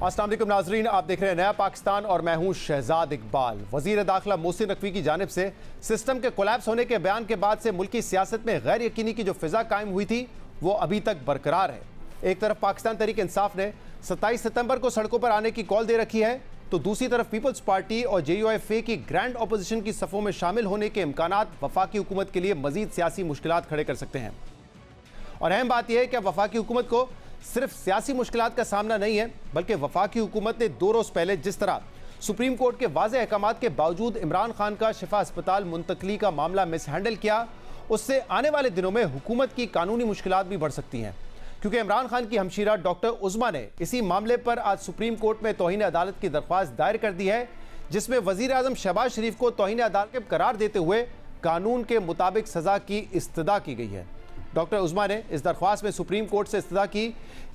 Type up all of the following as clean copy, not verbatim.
अस्सलाम वालेकुम नाजरीन, आप देख रहे हैं नया पाकिस्तान और मैं हूं शहजाद इकबाल। वजीर दाखिला मोहसिन नकवी की जानिब से सिस्टम के कोलैप्स होने के बयान के बाद से मुल्की सियासत में गैर यकीनी की जो फिजा कायम हुई थी वो अभी तक बरकरार है। एक तरफ पाकिस्तान तहरीक इंसाफ ने 27 सितंबर को सड़कों पर आने की कॉल दे रखी है, तो दूसरी तरफ पीपल्स पार्टी और JUIF की ग्रैंड अपोजिशन की सफ़ों में शामिल होने के इम्कानात वफाकी हुकूमत के लिए मजीद सियासी मुश्किलात खड़े कर सकते हैं। और अहम बात यह है कि वफाकी हुकूमत को सिर्फ सियासी मुश्किलात का सामना नहीं है, बल्कि वफाकी हुकूमत ने 2 रोज़ पहले जिस तरह सुप्रीम कोर्ट के वाज़े अहकामात के बावजूद इमरान खान का शिफा अस्पताल मुंतकली का मामला मिसहैंडल किया, उससे आने वाले दिनों में हुकूमत की कानूनी मुश्किलात भी बढ़ सकती हैं। क्योंकि इमरान खान की हमशीरा डॉक्टर उज़मा ने इसी मामले पर आज सुप्रीम कोर्ट में तौहीन अदालत की दरख्वास्त दायर कर दी है, जिसमें वज़ीर आज़म शहबाज शरीफ को तौहीन अदालत करार देते हुए कानून के मुताबिक सज़ा की इस्तदा की गई है। डॉक्टर उज़मा ने इस दरख्वास्त में सुप्रीम कोर्ट से इस्तदा की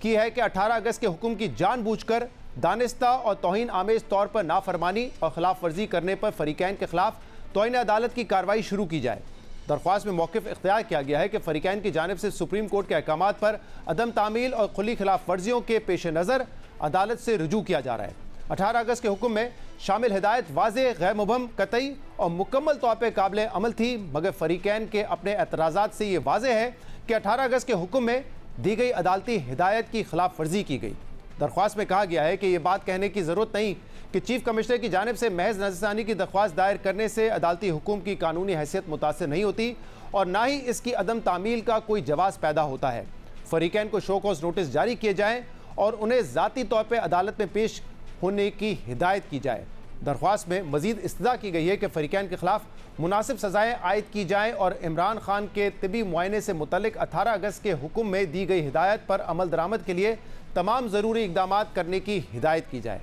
है कि 18 अगस्त के हुक्म की जानबूझकर दानिस्ता और तौहीन आमेज तौर पर नाफरमानी और खिलाफ वर्जी करने पर फरीकैन के खिलाफ तौहीन अदालत की कार्रवाई शुरू की जाए। दरख्वास्त में मौक़िफ़ इख्तियार किया गया है कि फरीकैन की जानिब से सुप्रीम कोर्ट के अहकामात पर अदम तामील और खुली खिलाफ वर्जियों के पेश नज़र अदालत से रुजू किया जा रहा है। 18 अगस्त के हुक्म में शामिल हिदायत वाज़े, गैर मुबहम, कतई और मुकम्मल तौर पर काबिल अमल थी, मगर फरीकैन के अपने एतराज़ात से ये वाज़े है कि 18 अगस्त के हुक्म में दी गई अदालती हिदायत की खिलाफ वर्जी की गई। दरख्वास्त में कहा गया है कि यह बात कहने की ज़रूरत नहीं कि चीफ कमिश्नर की जानिब से महज नज़रसानी की दरख्वास्त दायर करने से अदालती हुक्म की कानूनी हैसियत मुतासर नहीं होती और ना ही इसकी अदम तामील का कोई जवाज़ पैदा होता है। फरीकैन को शो कॉज नोटिस जारी किए जाएँ और उन्हें ज़ाती तौर पर अदालत में पेश होने की हिदायत की जाए। दरख्वास्त में मजीद इस्तदा की गई है कि फरीकैन के खिलाफ मुनासिब सज़ाएँ आयद की जाएँ और इमरान खान के तिबी मुआयने से मुतल्लिक 18 अगस्त के हुक्म में दी गई हिदायत पर अमल दरामद के लिए तमाम ज़रूरी इक़दाम करने की हिदायत की जाए।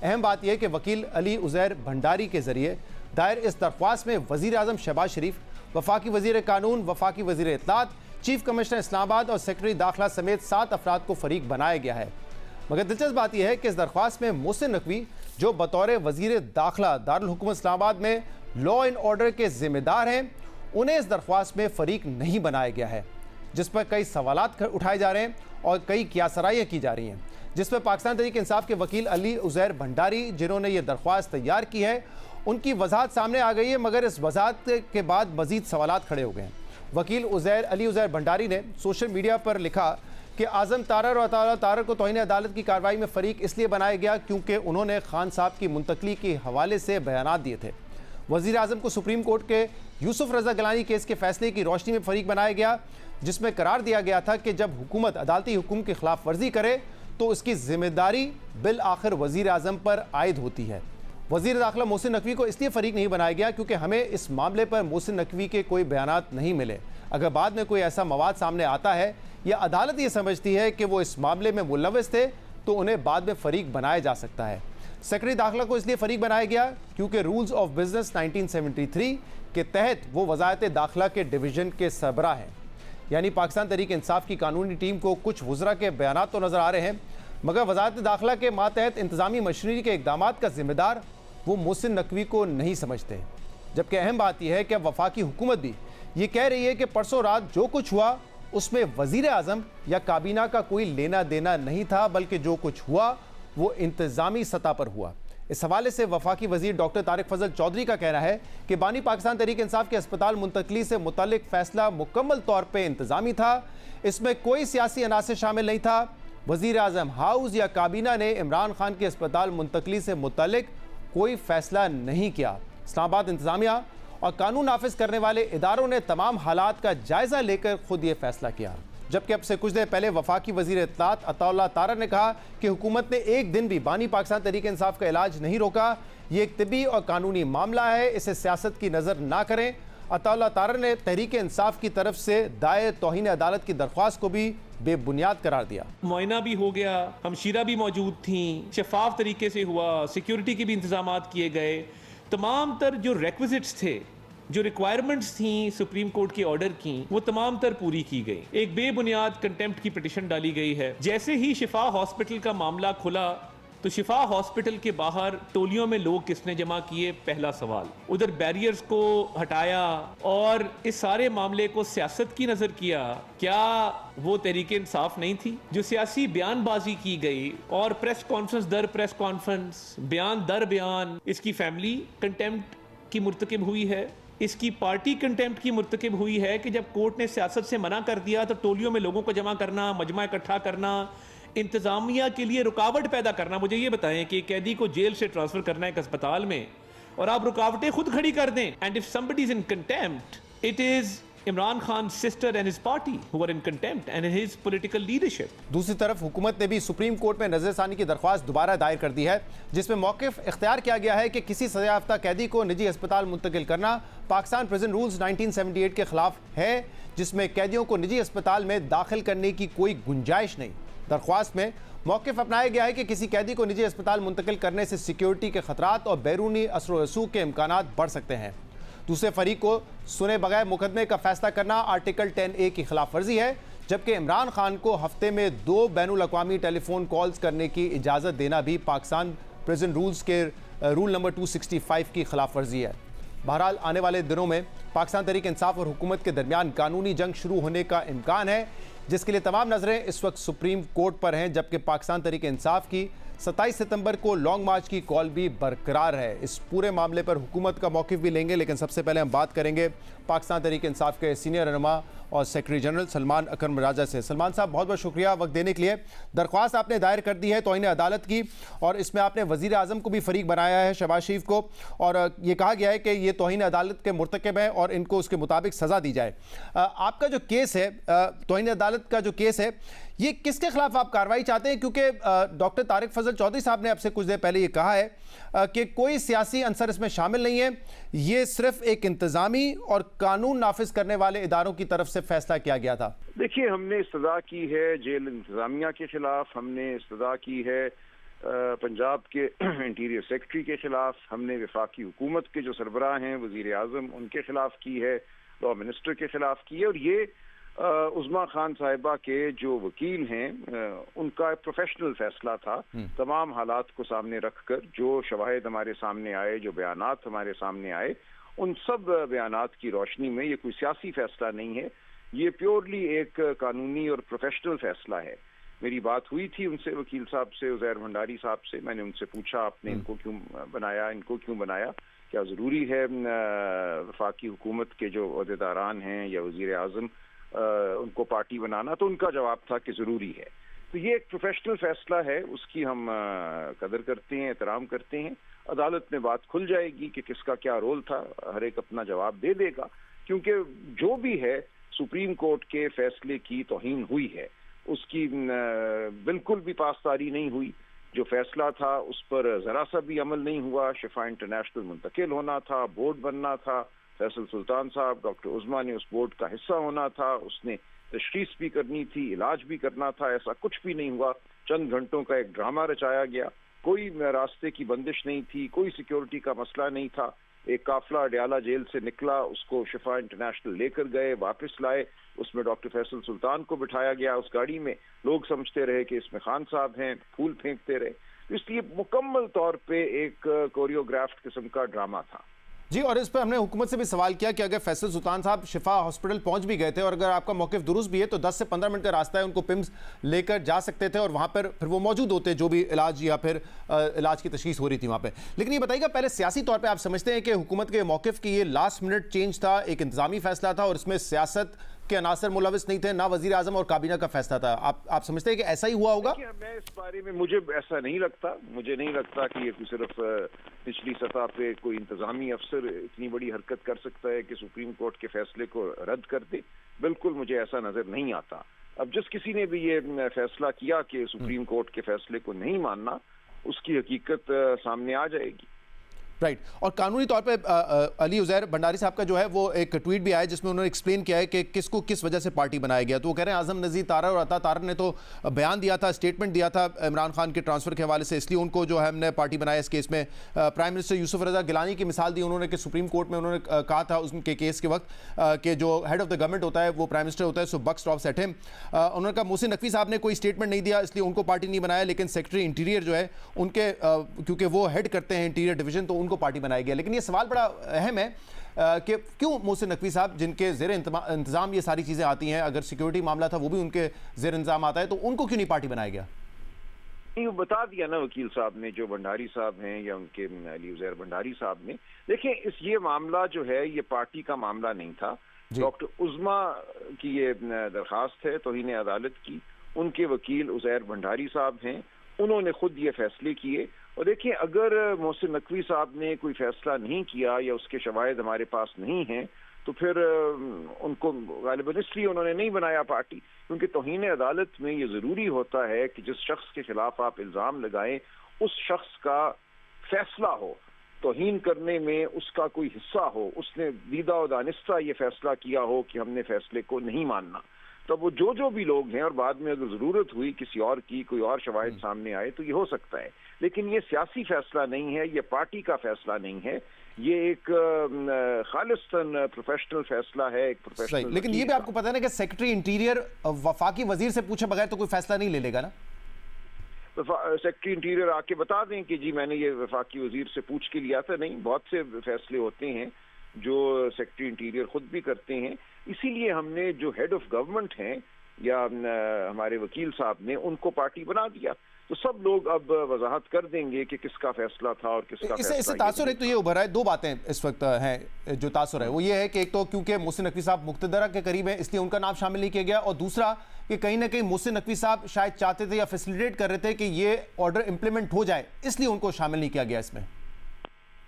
अहम बात यह कि वकील अली उज़ैर भंडारी के ज़रिए दायर इस दरख्वास्त में वज़ीर आज़म शहबाज शरीफ, वफाकी वज़ीर कानून, वफाकी वज़ीर इत्तलात, चीफ कमिश्नर इस्लामाबाद और सेक्रेटरी दाखिला समेत 7 अफराद को फरीक बनाया गया है। मगर दिलचस्प बात यह है कि इस दरख्वास्त में मोहसिन नकवी, जो बतौर वज़ीर दाखिला दारुल हुकूमत इस्लामाबाद में लॉ एंड ऑर्डर के ज़िम्मेदार हैं, उन्हें इस दरख्वास्त में फ़रीक नहीं बनाया गया है, जिस पर कई सवालात उठाए जा रहे हैं और कई कियासराइयाँ की जा रही हैं, जिस पर पाकिस्तान तहरीक इंसाफ के वकील अली उज़ैर भंडारी, जिन्होंने ये दरख्वास्त तैयार की है, उनकी वजाहत सामने आ गई है, मगर इस वजाहत के बाद मज़ीद सवालात खड़े हो गए हैं। वकील अली उज़ैर भंडारी ने सोशल मीडिया पर लिखा कि आज़म तारर और अताउल्लाह तारर को तौहीन अदालत की कार्रवाई में फ़रीक इसलिए बनाया गया क्योंकि उन्होंने खान साहब की मुंतकली के हवाले से बयानात दिए थे। वज़ीर आज़म को सुप्रीम कोर्ट के यूसुफ रज़ा गिलानी केस के फैसले की रोशनी में फ़रीक बनाया गया, जिसमें करार दिया गया था कि जब हुकूमत अदालती हुक्म की खिलाफ वर्जी करे तो उसकी जिम्मेदारी बिल आखिर वज़ीर आज़म पर आयद होती है। वज़ीर दाखिला मोहसिन नकवी को इसलिए फ़रीक नहीं बनाया गया क्योंकि हमें इस मामले पर मोहसिन नकवी के कोई बयानात नहीं मिले। अगर बाद में कोई ऐसा मवाद सामने आता है या अदालत ये समझती है कि वो इस मामले में मुलव्वस थे तो उन्हें बाद में फ़रीक बनाया जा सकता है। सेक्रेटरी दाखिला को इसलिए फ़रीक बनाया गया क्योंकि रूल्स ऑफ बिजनेस 1973 के तहत वो वज़ारत दाखिला के डिवीज़न के सरबराह हैं। यानी पाकिस्तान तहरीक इंसाफ की कानूनी टीम को कुछ वज़रा के बयानात तो नज़र आ रहे हैं, मगर वज़ारत दाखिला के मातहत इंतज़ामी मशीनरी के इक़दाम का ज़िम्मेदार वो मोहसिन नकवी को नहीं समझते। जबकि अहम बात यह है कि वफाकी हुकूमत भी ये कह रही है कि परसों रात जो कुछ हुआ उसमें वज़ीर आज़म या काबीना का कोई लेना देना नहीं था, बल्कि जो कुछ हुआ वो इंतज़ामी सतह पर हुआ। इस हवाले से वफाकी वज़ीर डॉक्टर तारिक फजल चौधरी का कहना है कि बानी पाकिस्तान तहरीक इंसाफ के अस्पताल मुंतकली से मुतल्लिक फ़ैसला मुकम्मल तौर पर इंतज़ामी था, इसमें कोई सियासी अनासर शामिल नहीं था। वज़ीर आज़म हाउस या काबीना ने इमरान खान के अस्पताल मुंतकली से मुतल्लिक कोई फ़ैसला नहीं किया। इस्लामाबाद इंतज़ामिया और कानून नाफिज करने वाले इदारों ने तमाम हालात का जायज़ा लेकर खुद ये फैसला किया। जबकि अब से कुछ देर पहले वफाकी वज़ीर इत्तलात अताउल्लाह तारर ने कहा कि हुकूमत ने एक दिन भी बानी पाकिस्तान तहरीक इंसाफ का इलाज नहीं रोका, ये एक तिबी और कानूनी मामला है, इसे सियासत की नज़र ना करें। अताउल्लाह तारर ने तहरीक इंसाफ की तरफ से दायर तौहीन अदालत की दरख्वास्त को भी बेबुनियाद करार दिया। मुआयना भी हो गया, हमशीरा भी मौजूद थी, शफाफ तरीके से हुआ, सिक्योरिटी के भी इंतजाम किए गए, तमाम तर जो रिक्विजिट्स थे, जो रिक्वायरमेंट्स थी सुप्रीम कोर्ट के ऑर्डर की, वो तमाम तर पूरी की गई। एक बेबुनियाद कंटेम्प्ट की पिटिशन डाली गई है। जैसे ही शिफा हॉस्पिटल का मामला खुला तो शिफा हॉस्पिटल के बाहर टोलियों में लोग किसने जमा किए, पहला सवाल। उधर बैरियर्स को हटाया और इस सारे मामले को सियासत की नजर किया। क्या वो तहरीक इंसाफ नहीं थी? जो सियासी बयानबाजी की गई और प्रेस कॉन्फ्रेंस दर प्रेस कॉन्फ्रेंस, बयान दर बयान, इसकी फैमिली कंटेम्प्ट की मुर्तकिब हुई है, इसकी पार्टी कंटेम्प्ट की मुर्तकिब हुई है कि जब कोर्ट ने सियासत से मना कर दिया तो टोलियों में लोगों को जमा करना, मजमा इकट्ठा करना, इंतजामिया के लिए रुकावट पैदा करना। मुझे ये बताएं कि कैदी को जेल से ट्रांसफर करना है एक अस्पताल में और आप रुकावटें खुद खड़ी कर दें। And if somebody is in contempt, it is Imran Khan sister and his party who are in contempt and his political leadership. दूसरी तरफ हुकूमत ने भी सुप्रीम कोर्ट में नजरसानी की दरख्वास्त दोबारा दायर कर दी है, जिसमें मौक़िफ़ इख्तियार किया गया है कि किसी सजायाफ्ता कैदी को निजी अस्पताल मुंतकिल करना पाकिस्तान प्रिजन रूल्स 1978 के खिलाफ है, जिसमें कैदियों को निजी अस्पताल में दाखिल करने की कोई गुंजाइश नहीं। दरख्वास्त में मौक़िफ़ अपनाया गया है कि किसी कैदी को निजी अस्पताल मुंतकिल करने से सिक्योरिटी के खतरात और बैरूनी असर व रसूख के इम्कानात बढ़ सकते हैं। दूसरे फरीक को सुने बगैर मुकदमे का फैसला करना आर्टिकल 10A की खिलाफ वर्जी है, जबकि इमरान खान को हफ्ते में 2 बैनुल अक़वामी टेलीफोन कॉल्स करने की इजाज़त देना भी पाकिस्तान प्रिजन रूल्स के रूल नंबर 265 की खिलाफ वर्जी है। बहरहाल आने वाले दिनों में पाकिस्तान तहरीक इंसाफ और हुकूमत के दरमियान कानूनी जंग शुरू होने का इम्कान है, जिसके लिए तमाम नज़रें इस वक्त सुप्रीम कोर्ट पर हैं, जबकि पाकिस्तान तहरीक इंसाफ की 27 सितंबर को लॉन्ग मार्च की कॉल भी बरकरार है। इस पूरे मामले पर हुकूमत का मौक़िफ़ भी लेंगे, लेकिन सबसे पहले हम बात करेंगे पाकिस्तान तहरीक इंसाफ के सीनियर रहनुमा और सेक्रेटरी जनरल सलमान अकरम राजा से। सलमान साहब, बहुत बहुत शुक्रिया वक्त देने के लिए। दरख्वास्त आपने दायर कर दी है तौहीन अदालत की, और इसमें आपने वज़ीर आज़म को भी फरीक बनाया है, शहबाज शरीफ को, और ये कहा गया है कि ये तौहीन अदालत के मुर्तकब हैं और इनको उसके मुताबिक सज़ा दी जाए। आपका जो केस है, तौहीन अदालत का जो केस है, ये किसके खिलाफ आप कार्रवाई चाहते हैं? क्योंकि डॉक्टर तारिक फजल चौधरी साहब ने आपसे कुछ देर पहले ये कहा है कि कोई सियासी अंसर इसमें शामिल नहीं है, ये सिर्फ एक इंतजामी और कानून नाफिज करने वाले इदारों की तरफ से फैसला किया गया था। देखिए, हमने इस्तदा की है जेल इंतजामिया के खिलाफ, हमने इस्तदा की है पंजाब के इंटीरियर सेक्रेटरी के खिलाफ, हमने वफाकी हुकूमत के जो सरबराह हैं वजीर आज़म उनके खिलाफ की है, लॉ मिनिस्टर के खिलाफ की है, और ये उज़्मा खान साहिबा के जो वकील हैं उनका प्रोफेशनल फैसला था। तमाम हालात को सामने रखकर जो शवाहिद हमारे सामने आए, जो बयानात हमारे सामने आए, उन सब बयानात की रोशनी में ये कोई सियासी फैसला नहीं है, ये प्योरली एक कानूनी और प्रोफेशनल फैसला है। मेरी बात हुई थी उनसे, वकील साहब से, उज़ैर भंडारी साहब से। मैंने उनसे पूछा आपने इनको क्यों बनाया, इनको क्यों बनाया, क्या ज़रूरी है वफाकी हुकूमत के जो अहदेदारान हैं या वज़ीर आज़म उनको पार्टी बनाना? तो उनका जवाब था कि ज़रूरी है। तो ये एक प्रोफेशनल फैसला है, उसकी हम कदर करते हैं, एहतराम करते हैं। अदालत में बात खुल जाएगी कि किसका क्या रोल था, हर एक अपना जवाब दे देगा, क्योंकि जो भी है सुप्रीम कोर्ट के फैसले की तौहीन हुई है, उसकी बिल्कुल भी पासदारी नहीं हुई। जो फैसला था उस पर ज़रा सा भी अमल नहीं हुआ। शिफा इंटरनेशनल मुंतकिल होना था, बोर्ड बनना था, फैसल सुल्तान साहब, डॉक्टर उज़्मा ने उस बोर्ड का हिस्सा होना था, उसने तशख़ीस भी करनी थी, इलाज भी करना था, ऐसा कुछ भी नहीं हुआ। चंद घंटों का एक ड्रामा रचाया गया, कोई रास्ते की बंदिश नहीं थी, कोई सिक्योरिटी का मसला नहीं था। एक काफिला अडयाला जेल से निकला, उसको शिफा इंटरनेशनल लेकर गए, वापस लाए, उसमें डॉक्टर फैसल सुल्तान को बिठाया गया उस गाड़ी में। लोग समझते रहे कि इसमें खान साहब हैं, फूल फेंकते रहे। इसलिए मुकम्मल तौर पे एक कोरियोग्राफ्ड किस्म का ड्रामा था जी। और इस पर हमने हुकूमत से भी सवाल किया कि अगर फैसल सुल्तान साहब शिफा हॉस्पिटल पहुंच भी गए थे और अगर आपका मौक़िफ़ दुरुस्त भी है तो 10 से 15 मिनट का रास्ता है, उनको पिम्स लेकर जा सकते थे और वहां पर फिर वो मौजूद होते जो भी इलाज या फिर इलाज की तशख़ीस हो रही थी वहां पे। लेकिन ये बताइएगा, पहले सियासी तौर पर आप समझते हैं कि हुकूमत के मौक़िफ़ की ये लास्ट मिनट चेंज था, एक इंतजामी फैसला था और इसमें सियासत के अनासर मुलविस नहीं थे, ना वज़ीर आज़म और काबीना का फैसला था? आप समझते हैं कि ऐसा ही हुआ होगा? मैं इस बारे में, मुझे ऐसा नहीं लगता। मुझे नहीं लगता कि ये सिर्फ निचली सतह पे कोई इंतजामी अफसर इतनी बड़ी हरकत कर सकता है कि सुप्रीम कोर्ट के फैसले को रद्द कर दे। बिल्कुल मुझे ऐसा नजर नहीं आता। अब जिस किसी ने भी ये फैसला किया कि सुप्रीम कोर्ट के फैसले को नहीं मानना, उसकी हकीकत सामने आ जाएगी। राइट। और कानूनी तौर पे अली उज़ैर भंडारी साहब का जो है वो एक ट्वीट भी आया जिसमें उन्होंने एक्सप्लेन किया है कि किसको किस वजह से पार्टी बनाया गया। तो वो कह रहे हैं आज़म नज़ीर तारा और अता तारा ने तो बयान दिया था, स्टेटमेंट दिया था इमरान खान के ट्रांसफ़र के हवाले से, इसलिए उनको जो है हमने पार्टी बनाया इस केस में। प्राइम मिनिस्टर यूसुफ रज़ा गिलानी की मिसाल दी उन्होंने कि सुप्रीम कोर्ट में उन्होंने कहा था उनके केस के वक्त कि जो हेड ऑफ द गवर्नमेंट होता है वो प्राइम मिनिस्टर होता है, सो बक स्टॉप्स एट हिम। उन्होंने कहा मोहसिन नकवी साहब ने कोई स्टेटमेंट नहीं दिया इसलिए उनको पार्टी नहीं बनाया, लेकिन सेक्रेटरी इंटीरियर जो है उनके क्योंकि वो हेड करते हैं इंटीरियर डिवीजन तो उनको पार्टी बनाया गया। लेकिन ये सवाल बड़ा अहम है कि क्यों मोहसिन नकवी साहब जिनके ज़ेर इंतज़ाम ये सारी चीज़ें आती हैं, अगर सिक्योरिटी मामला था वो भी उनके ज़ेर इंतज़ाम आता है, तो उनको क्यों नहीं पार्टी बनाया गया? वो बता दिया ना वकील साहब ने, जो भंडारी साहब हैं या उनके अली उज़ैर भंडारी साहब ने। देखिए ये मामला जो है ये पार्टी का मामला नहीं था। डॉक्टर उज़्मा की ये दरखास्त है तौहीन अदालत की, उनके वकील उज़ैर भंडारी साहब हैं, उन्होंने खुद ये फैसले किए। और देखिए अगर मोहसिन नकवी साहब ने कोई फैसला नहीं किया या उसके शवाहिद हमारे पास नहीं हैं तो फिर उनको गालिबन इसलिए उन्होंने नहीं बनाया पार्टी, क्योंकि तौहीन अदालत में ये ज़रूरी होता है कि जिस शख्स के खिलाफ आप इल्ज़ाम लगाएं उस शख्स का फैसला हो, तौहीन करने में उसका कोई हिस्सा हो, उसने दीदा व दानिस्ता ये फैसला किया हो कि हमने फैसले को नहीं मानना। तब वो जो भी लोग हैं और बाद में अगर ज़रूरत हुई किसी और की, कोई और शवाहिद सामने आए तो ये हो सकता है, लेकिन ये सियासी फैसला नहीं है, ये पार्टी का फैसला नहीं है, ये एक खालिस्तन प्रोफेशनल फैसला है, एक प्रोफेशनल। लेकिन ये भी आपको पता है ना कि सेक्रेटरी इंटीरियर वफाकी वजीर से पूछे बगैर तो कोई फैसला नहीं ले लेगा ना। सेक्रेटरी इंटीरियर आके बता दें कि जी मैंने ये वफाकी वजीर से पूछ के लिया था। नहीं, बहुत से फैसले होते हैं जो सेक्रेटरी इंटीरियर खुद भी करते हैं, इसीलिए हमने जो हेड ऑफ गवर्नमेंट हैं या हमारे वकील साहब ने उनको पार्टी बना दिया। तो सब लोग अब वजाहत कर देंगे कि किसका फैसला था और किसका फैसला। इससे तासुर एक तो ये उभर है, दो बातें इस वक्त हैं जो तासुर है वो ये है कि एक तो क्योंकि मोहसिन नकवी साहब मुक्तदरा के करीब है इसलिए उनका नाम शामिल नहीं किया गया, और दूसरा कि कहीं ना कहीं मोहसिन नकवी साहब शायद चाहते थे या फैसिलिटेट कर रहे थे कि ये ऑर्डर इंप्लीमेंट हो जाए, इसलिए उनको शामिल नहीं किया गया इसमें।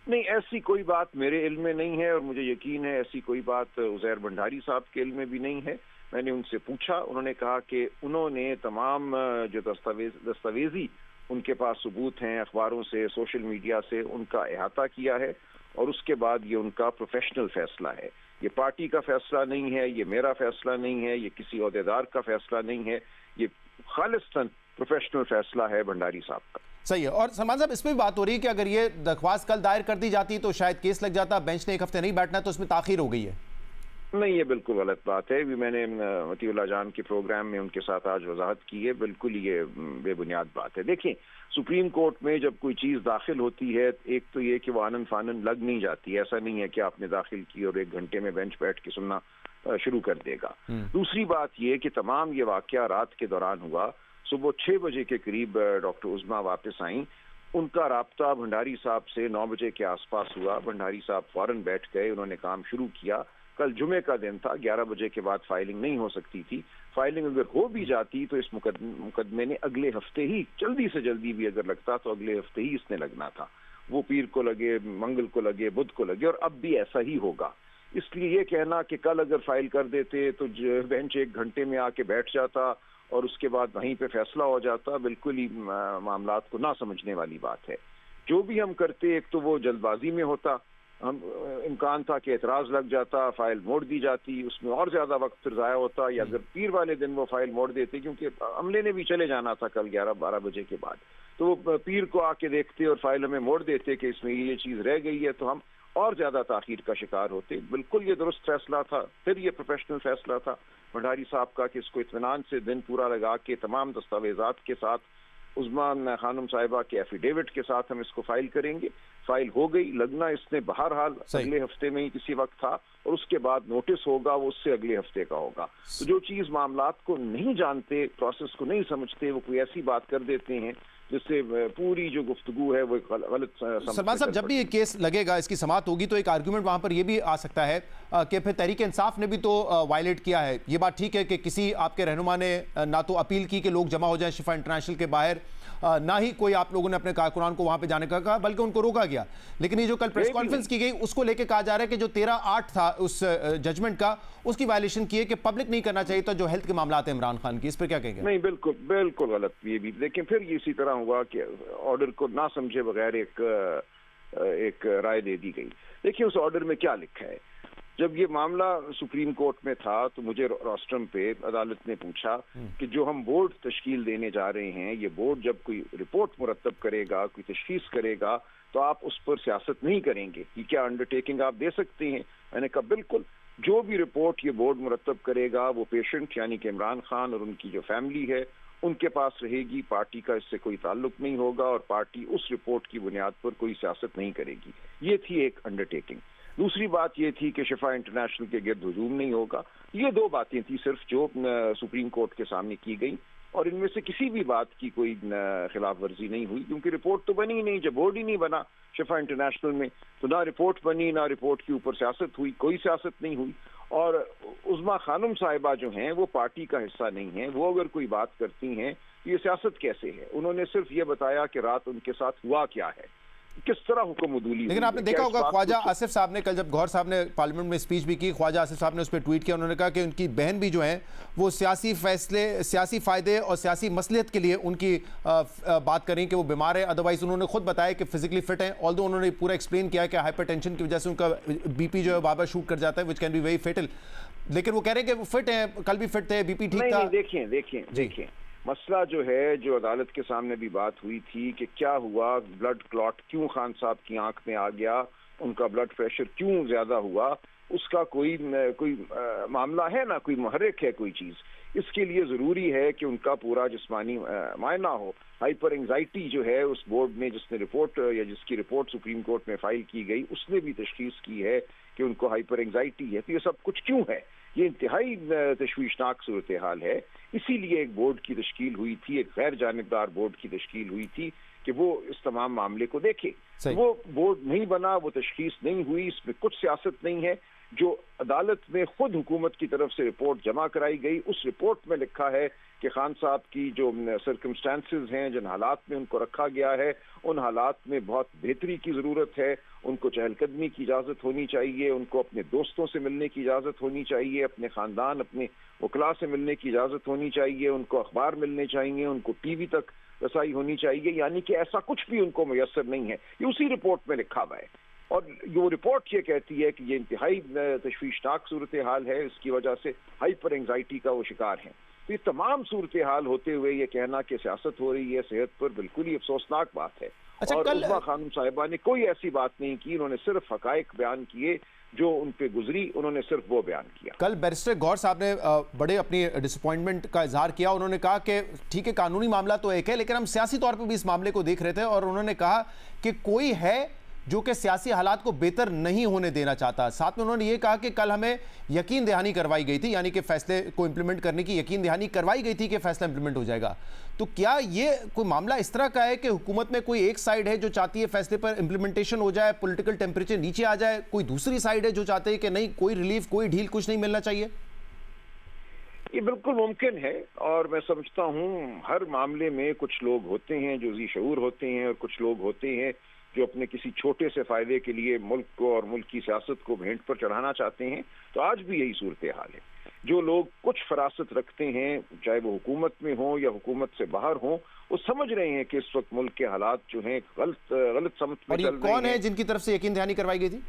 नहीं, ऐसी कोई बात मेरे इल्म में नहीं है और मुझे यकीन है ऐसी कोई बात उज़ैर भंडारी साहब के इल्म में भी नहीं है। मैंने उनसे पूछा, उन्होंने कहा कि उन्होंने तमाम जो दस्तावेजी उनके पास सबूत हैं अखबारों से, सोशल मीडिया से, उनका अहाता किया है और उसके बाद ये उनका प्रोफेशनल फैसला है। ये पार्टी का फैसला नहीं है, ये मेरा फैसला नहीं है, ये किसी ओहदेदार का फैसला नहीं है, ये खालिस्तन प्रोफेशनल फैसला है भंडारी साहब का। सही है। और सलमान साहब इसमें भी बात हो रही है कि अगर ये दरख्वास्त कल दायर कर दी जाती तो शायद केस लग जाता, बेंच ने एक हफ्ते नहीं बैठना, तो इसमें ताखीर हो गई है। नहीं, ये बिल्कुल गलत बात है। भी मैंने मतीउल्लाह जान के प्रोग्राम में उनके साथ आज वजाहत की है, बिल्कुल ये बेबुनियाद बात है। देखिए सुप्रीम कोर्ट में जब कोई चीज़ दाखिल होती है, एक तो ये कि वो आनन फानन लग नहीं जाती, ऐसा नहीं है कि आपने दाखिल की और 1 घंटे में बेंच बैठ के सुनना शुरू कर देगा। दूसरी बात ये कि तमाम ये वाकया रात के दौरान हुआ। सुबह 6 बजे के करीब डॉक्टर उज़्मा वापस आई, उनका राब्ता भंडारी साहब से 9 बजे के आसपास हुआ। भंडारी साहब फौरन बैठ गए, उन्होंने काम शुरू किया। कल जुमे का दिन था, 11 बजे के बाद फाइलिंग नहीं हो सकती थी। फाइलिंग अगर हो भी जाती तो इस मुकदमे ने अगले हफ्ते ही, जल्दी से जल्दी भी अगर लगता तो अगले हफ्ते ही इसने लगना था। वो पीर को लगे, मंगल को लगे, बुध को लगे, और अब भी ऐसा ही होगा। इसलिए ये कहना कि कल अगर फाइल कर देते तो बेंच 1 घंटे में आके बैठ जाता और उसके बाद वहीं पे फैसला हो जाता, बिल्कुल ही मामलात को ना समझने वाली बात है। जो भी हम करते, एक तो वो जल्दबाजी में होता, हम इम्कान था कि एतराज़ लग जाता, फाइल मोड़ दी जाती, उसमें और ज़्यादा वक्त फिर ज़ाया होता, या अगर पीर वाले दिन वो फाइल मोड़ देते, क्योंकि अमले ने भी चले जाना था कल 11-12 बजे के बाद, तो वो पीर को आके देखते और फाइल हमें मोड़ देते कि इसमें ये चीज़ रह गई है, तो हम और ज़्यादा ताख़ीर का शिकार होते। बिल्कुल ये दुरुस्त फैसला था, फिर ये प्रोफेशनल फैसला था भंडारी साहब का कि इसको इत्मीनान से दिन पूरा लगा के तमाम दस्तावेजात के साथ, उज़्मा खानम साहिबा के एफिडेविट के साथ हम इसको फाइल करेंगे। फाइल हो गई, लगना इसने बहरहाल अगले हफ्ते में ही किसी वक्त था, और उसके बाद नोटिस होगा वो उससे अगले हफ्ते का होगा। तो जो चीज़ मामलात को नहीं जानते, प्रोसेस को नहीं समझते, वो कोई ऐसी बात कर देते हैं जिससे पूरी जो गुफ्तगू है वो गलत। सलमान साहब, जब भी ये केस लगेगा, इसकी समाअत होगी, तो एक आर्गूमेंट वहाँ पर ये भी आ सकता है कि फिर तहरीक इंसाफ ने भी तो वायलेट किया है। ये बात ठीक है कि किसी आपके रहनुमा ने ना तो अपील की कि लोग जमा हो जाएं शिफा इंटरनेशनल के बाहर, ना ही कोई आप लोगों ने अपने कारकुनान को वहाँ पे जाने का कहा, बल्कि उनको रोका गया। लेकिन ये जो कल प्रेस कॉन्फ्रेंस की गई, उसको लेकर कहा जा रहा है कि जो 13/8 था उस जजमेंट का, उसकी वायलेशन की है कि पब्लिक नहीं करना चाहिए था जो हेल्थ के मामला है इमरान खान की। इस पर क्या कहेंगे? नहीं, बिल्कुल बिल्कुल गलत ये भी। लेकिन फिर ये इसी तरह हुआ कि ऑर्डर को ना समझे बगैर एक एक राय दे दी गई। देखिए उस ऑर्डर में क्या लिखा है। जब ये मामला सुप्रीम कोर्ट में था तो मुझे रोस्ट्रम पे अदालत ने पूछा कि जो हम बोर्ड तश्कील देने जा रहे हैं, ये बोर्ड जब कोई रिपोर्ट मुरतब करेगा, कोई तशखीस करेगा, तो आप उस पर सियासत नहीं करेंगे, कि क्या अंडरटेकिंग आप दे सकते हैं? मैंने कहा बिल्कुल, जो भी रिपोर्ट ये बोर्ड मुरतब करेगा वो पेशेंट यानी कि इमरान खान और उनकी जो फैमिली है उनके पास रहेगी, पार्टी का इससे कोई ताल्लुक नहीं होगा और पार्टी उस रिपोर्ट की बुनियाद पर कोई सियासत नहीं करेगी। ये थी एक अंडरटेकिंग। दूसरी बात ये थी कि शिफा इंटरनेशनल के गिर्द हुजूम नहीं होगा। ये दो बातें थी सिर्फ जो सुप्रीम कोर्ट के सामने की गई, और इनमें से किसी भी बात की कोई खिलाफ वर्जी नहीं हुई, क्योंकि रिपोर्ट तो बनी ही नहीं। जब बोर्ड ही नहीं बना शिफा इंटरनेशनल में, तो ना रिपोर्ट बनी, ना रिपोर्ट के ऊपर सियासत हुई, कोई सियासत नहीं हुई। और उज़्मा खानम साहिबा जो हैं वो पार्टी का हिस्सा नहीं है, वो अगर कोई बात करती हैं तो ये सियासत कैसे है? उन्होंने सिर्फ ये बताया कि रात उनके साथ हुआ क्या है, किस तरह हुक्म उदूली। लेकिन आपने देखा होगा ख्वाजा आसिफ साहब ने कल जब गौहर साहब ने पार्लियामेंट में स्पीच भी की, ख्वाजा आसिफ साहब ने उस पर ट्वीट किया, उन्होंने कहा कि उनकी बहन भी जो है वो सियासी फैसले, सियासी फायदे और सियासी मसलियत के लिए उनकी बात करें कि वो बीमार है। अदरवाइज उन्होंने खुद बताया कि फिजिकली फिट है, ऑल्दो उन्होंने पूरा एक्सप्लेन किया कि हाइपरटेंशन की वजह से उनका बीपी जो है बार बार शूट कर जाता है, which can be very fatal. लेकिन वो कह रहे हैं कि वो फिट है, कल भी फिट थे, बीपी ठीक था। देखिए मसला जो है, जो अदालत के सामने भी बात हुई थी कि क्या हुआ, ब्लड क्लॉट क्यों खान साहब की आंख में आ गया, उनका ब्लड प्रेशर क्यों ज्यादा हुआ, उसका कोई मामला है ना, कोई मुहर्रिक है कोई चीज। इसके लिए जरूरी है कि उनका पूरा जिस्मानी मायना हो। हाइपर एंजाइटी जो है, उस बोर्ड ने जिसने रिपोर्ट या जिसकी रिपोर्ट सुप्रीम कोर्ट में फाइल की गई, उसने भी तशखीस की है कि उनको हाइपर एंजाइटी है। तो ये सब कुछ क्यों है? ये इंतहाई तशवीशनाक सूरत हाल है। इसीलिए एक बोर्ड की तश्कील हुई थी, एक गैर जानिबदार बोर्ड की तश्कील हुई थी कि वो इस तमाम मामले को देखे। वो बोर्ड नहीं बना, वो तशखीस नहीं हुई, इसमें कुछ सियासत नहीं है। जो अदालत में खुद हुकूमत की तरफ से रिपोर्ट जमा कराई गई, उस रिपोर्ट में लिखा है कि खान साहब की जो सर्कमस्टांसेस हैं, जिन हालात में उनको रखा गया है, उन हालात में बहुत बेहतरी की ज़रूरत है। उनको चहलकदमी की इजाज़त होनी चाहिए, उनको अपने दोस्तों से मिलने की इजाज़त होनी चाहिए, अपने ख़ानदान, अपने वकला से मिलने की इजाज़त होनी चाहिए, उनको अखबार मिलने चाहिए, उनको टीवी तक रसाई होनी चाहिए। यानी कि ऐसा कुछ भी उनको मुयस्सर नहीं है। ये उसी रिपोर्ट में लिखा हुआ है। और जो रिपोर्ट ये कहती है कि ये इंतहाई तशवीशनाक सूरत हाल है, इसकी वजह से हाइपर एंजाइटी का वो शिकार हैं। तो ये तमाम सूरत हाल होते हुए ये कहना कि सियासत हो रही है सेहत पर, बिल्कुल ही अफसोसनाक बात है। अच्छा, और उज़्मा खानम साहिबा ने कोई ऐसी बात नहीं की, उन्होंने सिर्फ हकायक बयान किए, जो उन पे गुजरी उन्होंने सिर्फ वो बयान किया। कल बैरिस्टर गौहर साहब ने बड़े अपनी डिसअपॉइंटमेंट का इजहार किया। उन्होंने कहा कि ठीक है, कानूनी मामला तो एक है, लेकिन हम सियासी तौर पर भी इस मामले को देख रहे थे, और उन्होंने कहा कि कोई है जो कि सियासी हालात को बेहतर नहीं होने देना चाहता। साथ में उन्होंने ये कहा कि कल हमें यकीन दहानी करवाई गई थी, यानी कि फैसले को इंप्लीमेंट करने की यकीन दहानी करवाई गई थी कि फैसला इंप्लीमेंट हो जाएगा। तो क्या ये कोई मामला इस तरह का है कि हुकूमत में कोई एक साइड है जो चाहती है फैसले पर इंप्लीमेंटेशन हो जाए, पॉलिटिकल टेम्परेचर नीचे आ जाए, कोई दूसरी साइड है जो चाहते हैं कि नहीं, कोई रिलीफ, कोई ढील, कुछ नहीं मिलना चाहिए? ये बिल्कुल मुमकिन है, और मैं समझता हूँ हर मामले में कुछ लोग होते हैं जो जी शऊर होते हैं, और कुछ लोग होते हैं जो अपने किसी छोटे से फायदे के लिए मुल्क को और मुल्क की सियासत को भेंट पर चढ़ाना चाहते हैं। तो आज भी यही सूरत हाल है। जो लोग कुछ फरासत रखते हैं, चाहे वो हुकूमत में हो या हुकूमत से बाहर हो, वो समझ रहे हैं कि इस वक्त मुल्क के हालात जो हैं गलत समझ में चल रहे हैं। कौन है जिनकी तरफ से यकीन दहानी करवाई गई थी?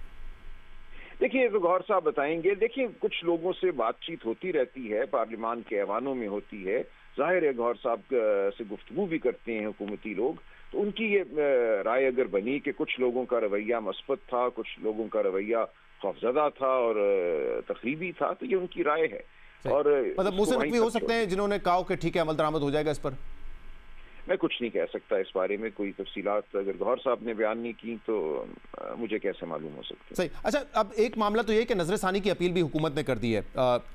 देखिए, तो गौहर साहब बताएंगे। देखिए, कुछ लोगों से बातचीत होती रहती है, पार्लियामान के ऐवानों में होती है, जाहिर है गौहर साहब से गुफ्तगू भी करते हैं हुकूमती लोग। तो उनकी ये राय अगर बनी कि कुछ लोगों का रवैया मस्बत था, कुछ लोगों का रवैया खौफजदा था और तखरीबी था, तो ये उनकी राय है। और मतलब मुझसे नकवी हो सकते हैं जिन्होंने कहा कि ठीक है, अमल दरामद हो जाएगा इस पर। मैं कुछ नहीं कह सकता इस बारे में, कोई तफसीलात अगर गौहर साहब ने बयान नहीं की तो मुझे कैसे मालूम हो सकती है। सही। अच्छा, अब एक मामला तो ये कि नजरसानी की अपील भी हुकूमत ने कर दी है,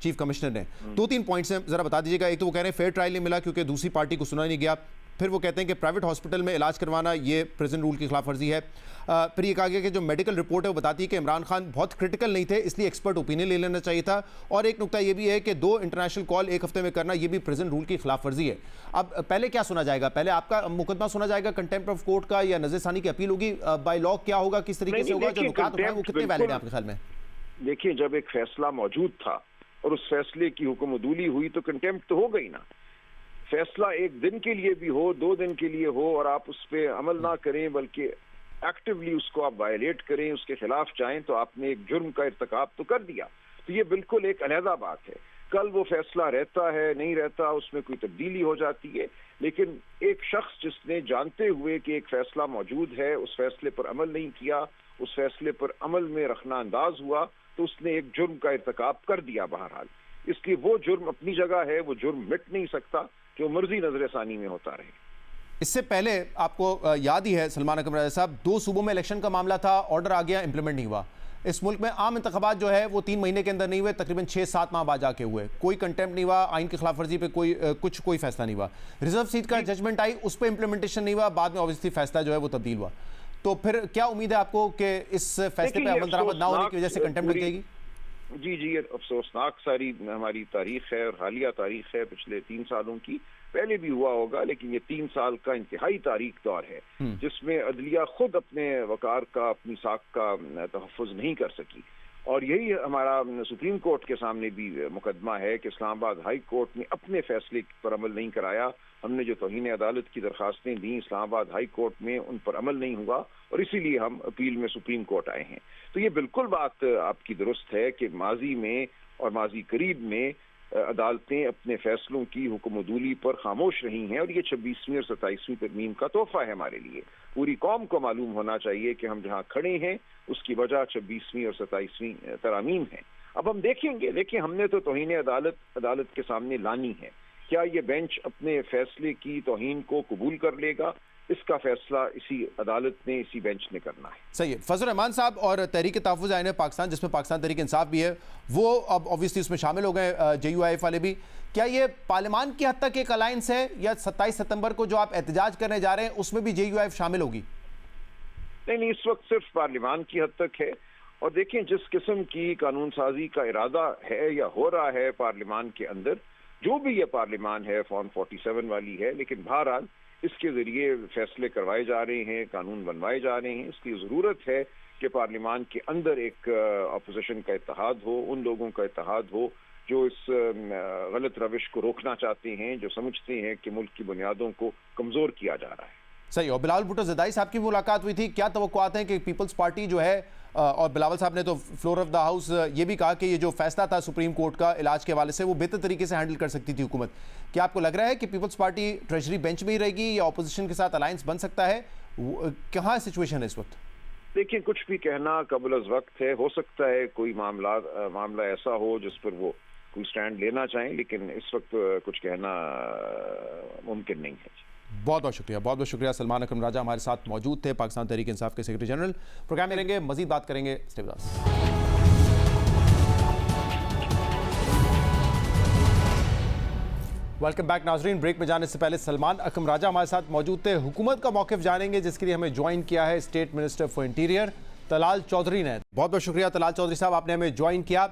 चीफ कमिश्नर ने। 2-3 पॉइंट्स हैं, जरा बता दीजिएगा। एक तो वो कह रहे हैं फेयर ट्रायल नहीं मिला क्योंकि दूसरी पार्टी को सुना नहीं गया। फिर वो कहते हैं कि प्राइवेट हॉस्पिटल में इलाज करवाना ये प्रेजेंट रूल की खिलाफ वर्जी है। फिर ये कहा गया कि जो मेडिकल रिपोर्ट है वो बताती है कि इमरान खान बहुत क्रिटिकल नहीं थे, इसलिए एक्सपर्ट ओपिनियन ले लेना चाहिए था। और एक नुकता ये भी है कि 2 इंटरनेशनल कॉल एक हफ्ते में करना, ये भी प्रेजेंट रूल की खिलाफ वर्जी है। अब पहले क्या सुना जाएगा? पहले आपका मुकदमा सुना जाएगा कंटेम्प्ट ऑफ कोर्ट का, या नजरसानी की अपील होगी? बाय लॉ क्या होगा, किस तरीके से होगा? जो नुकात उठाए वो कितने वैलिड है आपके ख्याल में? देखिए, जब एक फैसला मौजूद था और उस फैसले की हुक्मदूली हुई तो कंटेम्प्ट तो हो गई ना। फैसला 1 दिन के लिए भी हो, 2 दिन के लिए हो, और आप उस पर अमल ना करें बल्कि एक्टिवली उसको आप वायलेट करें, उसके खिलाफ जाएं, तो आपने एक जुर्म का इर्तिकाब तो कर दिया। तो ये बिल्कुल एक अलहदा बात है। कल वो फैसला रहता है नहीं रहता, उसमें कोई तब्दीली हो जाती है, लेकिन एक शख्स जिसने जानते हुए कि एक फैसला मौजूद है उस फैसले पर अमल नहीं किया, उस फैसले पर अमल में रखना अंदाज हुआ, तो उसने एक जुर्म का इर्तिकाब कर दिया बहरहाल। इसलिए वो जुर्म अपनी जगह है, वो जुर्म मिट नहीं सकता, जो मर्जी नजरसानी में होता रहे। इससे पहले आपको याद ही है सलमान अकरम राजा साहब, 2 सूबों में इलेक्शन का मामला था, ऑर्डर आ गया, इंप्लीमेंट नहीं हुआ। इस मुल्क में आम इंतखाबात जो है वो 3 महीने के अंदर नहीं हुए, तकरीबन 6-7 माह बाद जाके हुए। कोई कंटेम्प्ट नहीं हुआ, आइन की खिलाफ वर्जी पे कोई फैसला नहीं हुआ। रिजर्व सीट का जजमेंट आई, उस पर इंप्लीमेंटेशन नहीं हुआ, बाद में ऑब्वियसली फैसला जो है वो तब्दील हुआ। तो फिर क्या उम्मीद है आपको कि इस फैसले पे अमल दरामद ना होने की वजह से कंटेम्प्ट लगेगी? जी जी, ये अफसोसनाक सारी हमारी तारीख है और हालिया तारीख है पिछले 3 सालों की। पहले भी हुआ होगा, लेकिन ये 3 साल का इंतहाई तारीख दौर है जिसमें अदलिया खुद अपने वकार का, अपनी साख का तहफ़्फ़ुज़ नहीं कर सकी। और यही हमारा सुप्रीम कोर्ट के सामने भी मुकदमा है कि इस्लामाबाद हाई कोर्ट ने अपने फैसले पर अमल नहीं कराया। हमने जो तौहीन अदालत की दरखास्तें दी इस्लामाबाद हाई कोर्ट में, उन पर अमल नहीं हुआ और इसीलिए हम अपील में सुप्रीम कोर्ट आए हैं। तो ये बिल्कुल बात आपकी दुरुस्त है कि माजी में और माजी करीब में अदालतें अपने फैसलों की हुक्मदूली पर खामोश रही हैं, और ये 26वीं और 27वीं तरमीम का तोहफा है हमारे लिए। पूरी कौम को मालूम होना चाहिए कि हम जहाँ खड़े हैं उसकी वजह 26वीं और 27वीं तरामीम है। अब हम देखेंगे, देखिए हमने तो तौहीन अदालत के सामने लानी है। क्या ये बेंच अपने फैसले की तौहीन को कबूल कर लेगा? इसका फैसला इसी अदालत ने, इसी बेंच ने करना है। सही है। फजल रहमान साहब और तहरीक तहफ़्फ़ुज़ आईन पाकिस्तान, जिसमें पाकिस्तान तहरीक इंसाफ भी है, वो अब ऑब्वियसली उसमें शामिल हो गए, JUIF वाले भी। क्या ये पार्लियामान की हद तक एक अलायंस है, या 27 सितंबर को जो आप एहतजाज करने जा रहे हैं उसमें भी JUIF शामिल होगी? नहीं, इस वक्त सिर्फ पार्लियामान की हद तक है। और देखें, जिस किस्म की कानून साजी का इरादा है या हो रहा है पार्लियामान के अंदर, जो भी ये पार्लियामान है फॉर्म 47 वाली है, लेकिन बहरहाल इसके जरिए फैसले करवाए जा रहे हैं, कानून बनवाए जा रहे हैं। इसकी ज़रूरत है कि पार्लियामान के अंदर एक अपोजिशन का इत्तेहाद हो, उन लोगों का इत्तेहाद हो जो इस गलत रविश को रोकना चाहते हैं, जो समझते हैं कि मुल्क की बुनियादों को कमज़ोर किया जा रहा है। सही। और बिलावल भुट्टो ज़रदारी साहब की मुलाकात हुई थी, क्या तवक्कुआत हैं कि पीपल्स पार्टी जो है, और बिलावल साहब ने तो फ्लोर ऑफ द हाउस ये भी कहा कि ये जो फैसला था सुप्रीम कोर्ट का इलाज के हवाले से, वो बेहतर तरीके से हैंडल कर सकती थी हुकूमत। क्या आपको लग रहा है कि पीपल्स पार्टी ट्रेजरी बेंच में ही रहेगी या अपोजिशन के साथ अलायंस बन सकता है? कहाँ सिचुएशन है इस वक्त? देखिए, कुछ भी कहना कबल अज़ वक्त है। हो सकता है कोई मामला ऐसा हो जिस पर वो कोई स्टैंड लेना चाहें, लेकिन इस वक्त कुछ कहना मुमकिन नहीं है। बहुत बहुत शुक्रिया, बहुत बहुत शुक्रिया। सलमान अकरम राजा हमारे साथ मौजूद थे, पाकिस्तान तहरीक इंसाफ के सेक्रेटरी जनरल। प्रोग्राम में रहेंगे, मजीद बात करेंगे। Stay with us. Welcome back नाजरीन। ब्रेक में जाने से पहले सलमान अकरम राजा हमारे साथ मौजूद थे। हुकूमत का मौक़िफ़ जानेंगे, जिसके लिए हमें ज्वाइन किया है state minister for interior Talal Chaudhry ने। बहुत बहुत शुक्रिया तलाल चौधरी साहब, आपने हमें ज्वाइन किया।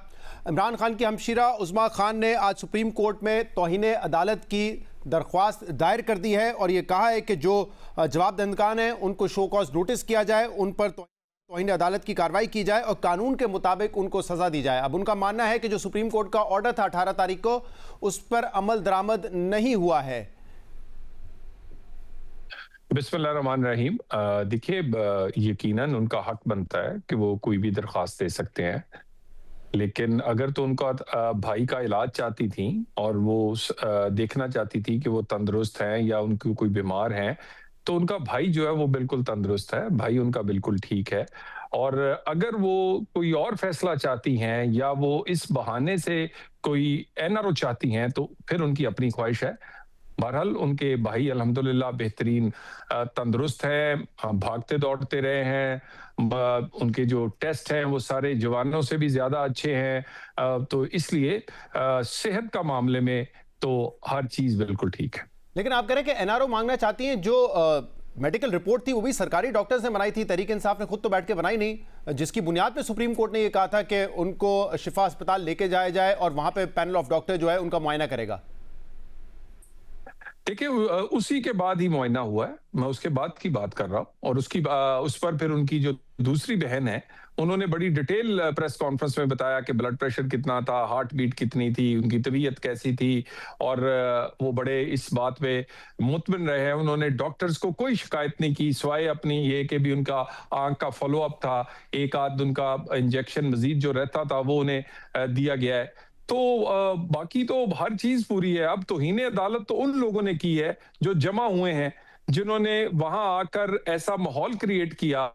इमरान खान की हमशीरा उज़्मा खान ने आज सुप्रीम कोर्ट में तौहीन अदालत की दरख्वास्त दायर कर दी है और ये कहा है कि जो जवाबदहिंदगान हैं उनको शो कॉज नोटिस किया जाए, उन पर तौहीन अदालत की कार्रवाई की जाए और कानून के मुताबिक उनको सज़ा दी जाए। अब उनका मानना है कि जो सुप्रीम कोर्ट का ऑर्डर था 18 तारीख को, उस पर अमल दरामद नहीं हुआ है। बिस्मिल्लाहिर्रहमानिर्रहीम। देखिए, यकीनन उनका हक बनता है कि वो कोई भी दरख्वास्त दे सकते हैं, लेकिन अगर तो उनका भाई का इलाज चाहती थी और वो देखना चाहती थी कि वो तंदुरुस्त हैं या उनको कोई बीमार हैं, तो उनका भाई जो है वो बिल्कुल तंदुरुस्त है, भाई उनका बिल्कुल ठीक है। और अगर वो कोई और फैसला चाहती हैं या वो इस बहाने से कोई NRO चाहती हैं, तो फिर उनकी अपनी ख्वाहिश है। बहरहाल उनके भाई अल्हम्दुलिल्लाह बेहतरीन तंदुरुस्त हैं, भागते दौड़ते रहे हैं, उनके जो टेस्ट हैं वो सारे जवानों से भी ज्यादा अच्छे हैं, तो इसलिए सेहत का मामले में तो हर चीज बिल्कुल ठीक है। लेकिन आप कह रहे हैं कि NRO मांगना चाहती हैं, जो मेडिकल रिपोर्ट थी वो भी सरकारी डॉक्टर्स ने बनाई थी, तहरीक इंसाफ ने खुद तो बैठ के बनाई नहीं, जिसकी बुनियाद पे सुप्रीम कोर्ट ने ये कहा था कि उनको शिफा अस्पताल लेके जाया जाए और वहां पे पैनल ऑफ डॉक्टर जो है उनका मुआयना करेगा। देखिए, उसी के बाद ही मुआयना हुआ है, मैं उसके बाद की बात कर रहा हूँ। और उस पर फिर उनकी जो दूसरी बहन है उन्होंने बड़ी डिटेल प्रेस कॉन्फ्रेंस में बताया कि ब्लड प्रेशर कितना था, हार्ट बीट कितनी थी, उनकी तबीयत कैसी थी, और वो बड़े इस बात पे मुतमिन रहे हैं। उन्होंने डॉक्टर्स को कोई शिकायत नहीं की, सिवाय अपनी ये कि भी उनका आंख का फॉलो अप था, एक आध उनका इंजेक्शन मजीद जो रहता था वो उन्हें दिया गया है। तो बाकी तो हर चीज पूरी है। अब तौहीन अदालत तो उन लोगों ने की है जो जमा हुए हैं, जिन्होंने वहां आकर ऐसा माहौल क्रिएट किया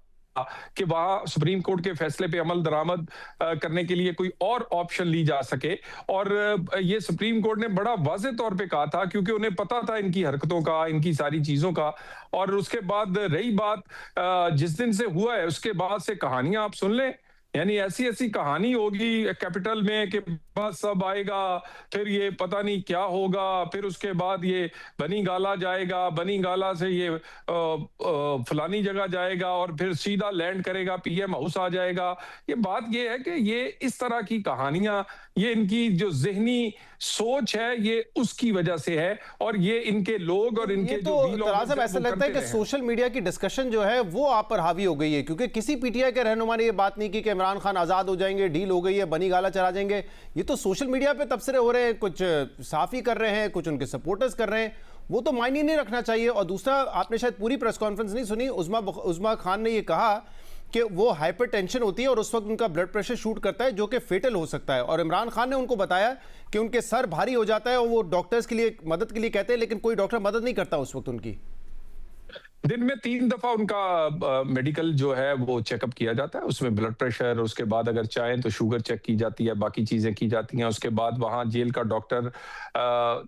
कि वहां सुप्रीम कोर्ट के फैसले पे अमल दरामद करने के लिए कोई और ऑप्शन ली जा सके। और ये सुप्रीम कोर्ट ने बड़ा वाज़ेह तौर पे कहा था, क्योंकि उन्हें पता था इनकी हरकतों का, इनकी सारी चीजों का। और उसके बाद रही बात जिस दिन से हुआ है उसके बाद से कहानियां आप सुन लें, यानी ऐसी ऐसी कहानी होगी कैपिटल में कि बस सब आएगा, फिर ये पता नहीं क्या होगा, फिर उसके बाद ये बनी गाला जाएगा, बनी गाला से ये फलानी जगह जाएगा, और फिर सीधा लैंड करेगा, पीएम हाउस आ जाएगा। ये बात ये है कि ये इस तरह की कहानियां, ये इनकी जो जहनी सोच है ये उसकी वजह से है, और ये इनके लोग और इनके तो साहब ऐसा लगता है कि सोशल मीडिया की डिस्कशन जो है वो आप पर हावी हो गई है, क्योंकि किसी पीटीआई के रहनुमा ने ये बात नहीं की कि इमरान खान आजाद हो जाएंगे, डील हो गई है, बनी गाला चला जाएंगे। ये तो सोशल मीडिया पे तबसरे हो रहे हैं, कुछ साफी कर रहे हैं, कुछ उनके सपोर्टर्स कर रहे हैं, वो तो मायने नहीं रखना चाहिए। और दूसरा, आपने शायद पूरी प्रेस कॉन्फ्रेंस नहीं सुनी, उज़्मा खान ने ये कहा कि वो हाइपरटेंशन होती है और उस वक्त उनका ब्लड प्रेशर शूट करता है, जो कि फेटल हो सकता है। और इमरान खान ने उनको बताया कि उनके सर भारी हो जाता है और वो डॉक्टर्स के लिए मदद के लिए कहते हैं, लेकिन कोई डॉक्टर मदद नहीं करता उस वक्त उनकी। दिन में 3 दफा उनका मेडिकल जो है वो चेकअप किया जाता है, उसमें ब्लड प्रेशर, उसके बाद अगर चाहें तो शुगर चेक की जाती है, बाकी चीजें की जाती हैं। उसके बाद वहां जेल का डॉक्टर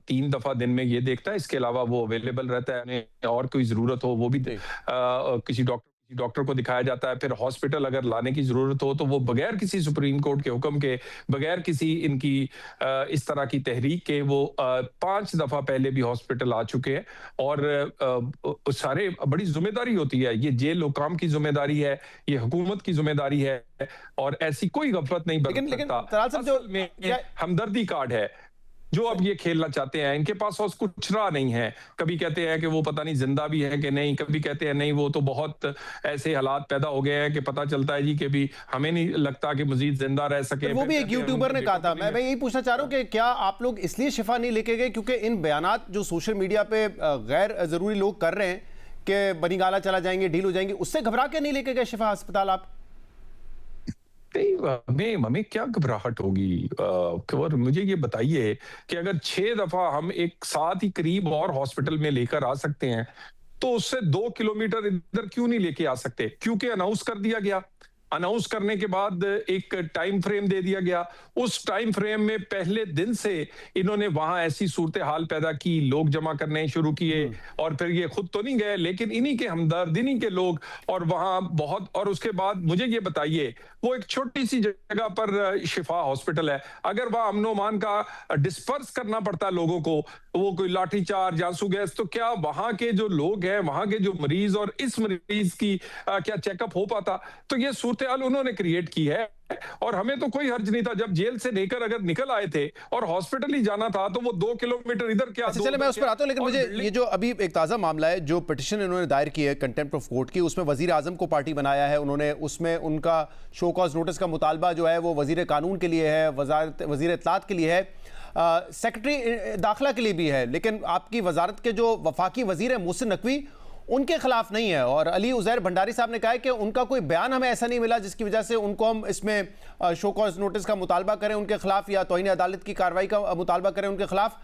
3 दफा दिन में ये देखता है। इसके अलावा वो अवेलेबल रहता है, उन्हें और कोई जरूरत हो वो भी किसी डॉक्टर को दिखाया जाता है। फिर हॉस्पिटल अगर लाने की जरूरत हो तो वो बगैर किसी सुप्रीम कोर्ट के हुक्म के, बगैर किसी इनकी इस तरह की तहरीक के, वो 5 दफा पहले भी हॉस्पिटल आ चुके हैं। और सारे बड़ी जिम्मेदारी होती है, ये जेल हुकाम की जिम्मेदारी है, ये हुकूमत की जिम्मेदारी है, और ऐसी कोई गफलत नहीं बरत सकता। असल में हमदर्दी कार्ड है जो अब ये खेलना चाहते हैं। इनके पास कुछ रहा नहीं है। कभी कहते हैं कि वो पता नहीं जिंदा भी है कि नहीं, कभी कहते हैं नहीं वो तो बहुत ऐसे हालात पैदा हो गए हैं कि पता चलता है जी कि भी हमें नहीं लगता कि मजीद जिंदा रह सके। वो भी एक यूट्यूबर ने कहा था। मैं यही पूछना चाह रहा हूँ कि क्या आप लोग इसलिए शिफा नहीं लेके गए क्योंकि इन बयानात जो सोशल मीडिया पे गैर जरूरी लोग कर रहे हैं कि बनी गाला चला जाएंगे, डील हो जाएंगे, उससे घबरा के नहीं लेके गए शिफा अस्पताल आप? हमें क्या घबराहट होगी? और मुझे ये बताइए कि अगर 6 दफा हम एक साथ ही करीब और हॉस्पिटल में लेकर आ सकते हैं, तो उससे 2 किलोमीटर इधर क्यों नहीं लेके आ सकते? क्योंकि अनाउंस कर दिया गया। अनाउंस करने के बाद एक टाइम फ्रेम दे दिया गया। उस टाइम फ्रेम में पहले दिन से इन्होंने वहां ऐसी सूरत हाल पैदा की, लोग जमा करने शुरू किए, और फिर ये खुद तो नहीं गए लेकिन इन्हीं के हमदर्द, इन्हीं के लोग, और वहां बहुत। और उसके बाद मुझे ये बताइए, वो एक छोटी सी जगह पर शिफा हॉस्पिटल है, अगर वहां अमनो मान का डिस्पर्स करना पड़ता लोगों को, वो कोई लाठीचार्ज, आंसू गैस, तो क्या वहां के जो लोग हैं, वहां के जो मरीज और इस मरीज की क्या चेकअप हो पाता? तो ये सूरत हाल उन्होंने क्रिएट की है, और हमें तो कोई हर्ज नहीं था। जब जेल से लेकर अगर निकल आए थे और हॉस्पिटल ही जाना था तो वो 2 किलोमीटर इधर क्या। अच्छा, चले मैं उस पर आता हूं, लेकिन मुझे ये जो अभी एक ताजा मामला है, जो पिटीशन इन्होंने दायर की है कंटेम्प्ट ऑफ कोर्ट की, उसमें वजीर आजम को पार्टी बनाया है उन्होंने। उसमें उनका शो कॉज नोटिस का मुतालबा जो है वो वजीर कानून के लिए है, वजीर इत्तलात के लिए है, सेक्रेटरी दाखिला के लिए भी है, लेकिन आपकी वजारत के जो वफाकी वजीर है मोहसिन नकवी, उनके खिलाफ नहीं है। और अली उजैर भंडारी साहब ने कहा है कि उनका कोई बयान हमें ऐसा नहीं मिला जिसकी वजह से उनको हम इसमें शो कॉज नोटिस का मुतालबा करें उनके खिलाफ, या तौहीन अदालत की कार्रवाई का मुतालबा करें उनके खिलाफ।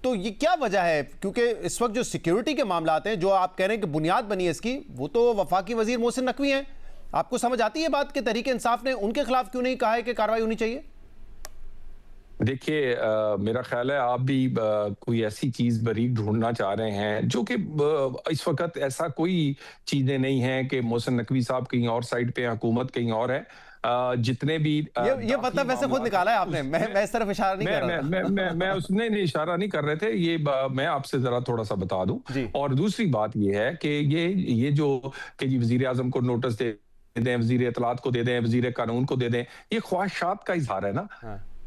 तो ये क्या वजह है? क्योंकि इस वक्त जो सिक्योरिटी के मामला आते हैं, जो आप कह रहे हैं कि बुनियाद बनी है इसकी, वो तो वफाकी वजीर मोहसिन नकवी हैं। आपको समझ आती है बात कि तहरीक इंसाफ ने उनके खिलाफ क्यों नहीं कहा है कि कार्रवाई होनी चाहिए? देखिए, मेरा ख्याल है आप भी कोई ऐसी चीज बरीक ढूंढना चाह रहे हैं जो कि इस वक्त ऐसा कोई चीजें नहीं है कि मोहसिन नकवी साहब कहीं और साइड पे, हुकूमत कहीं और है। जितने भी ये मतलब वैसे खुद निकाला है आपने, मैं इस तरफ इशारा नहीं कर रहा था। मैं उसने नहीं इशारा नहीं कर रहे थे, ये मैं आपसे जरा थोड़ा सा बता दूं। और दूसरी बात ये है कि ये जो कि जी वजीर आजम को नोटिस दे दें, वजीर इत्तलात को दे दें, वजीर कानून को दे दें, ये ख्वाहिशात का इजहार है ना।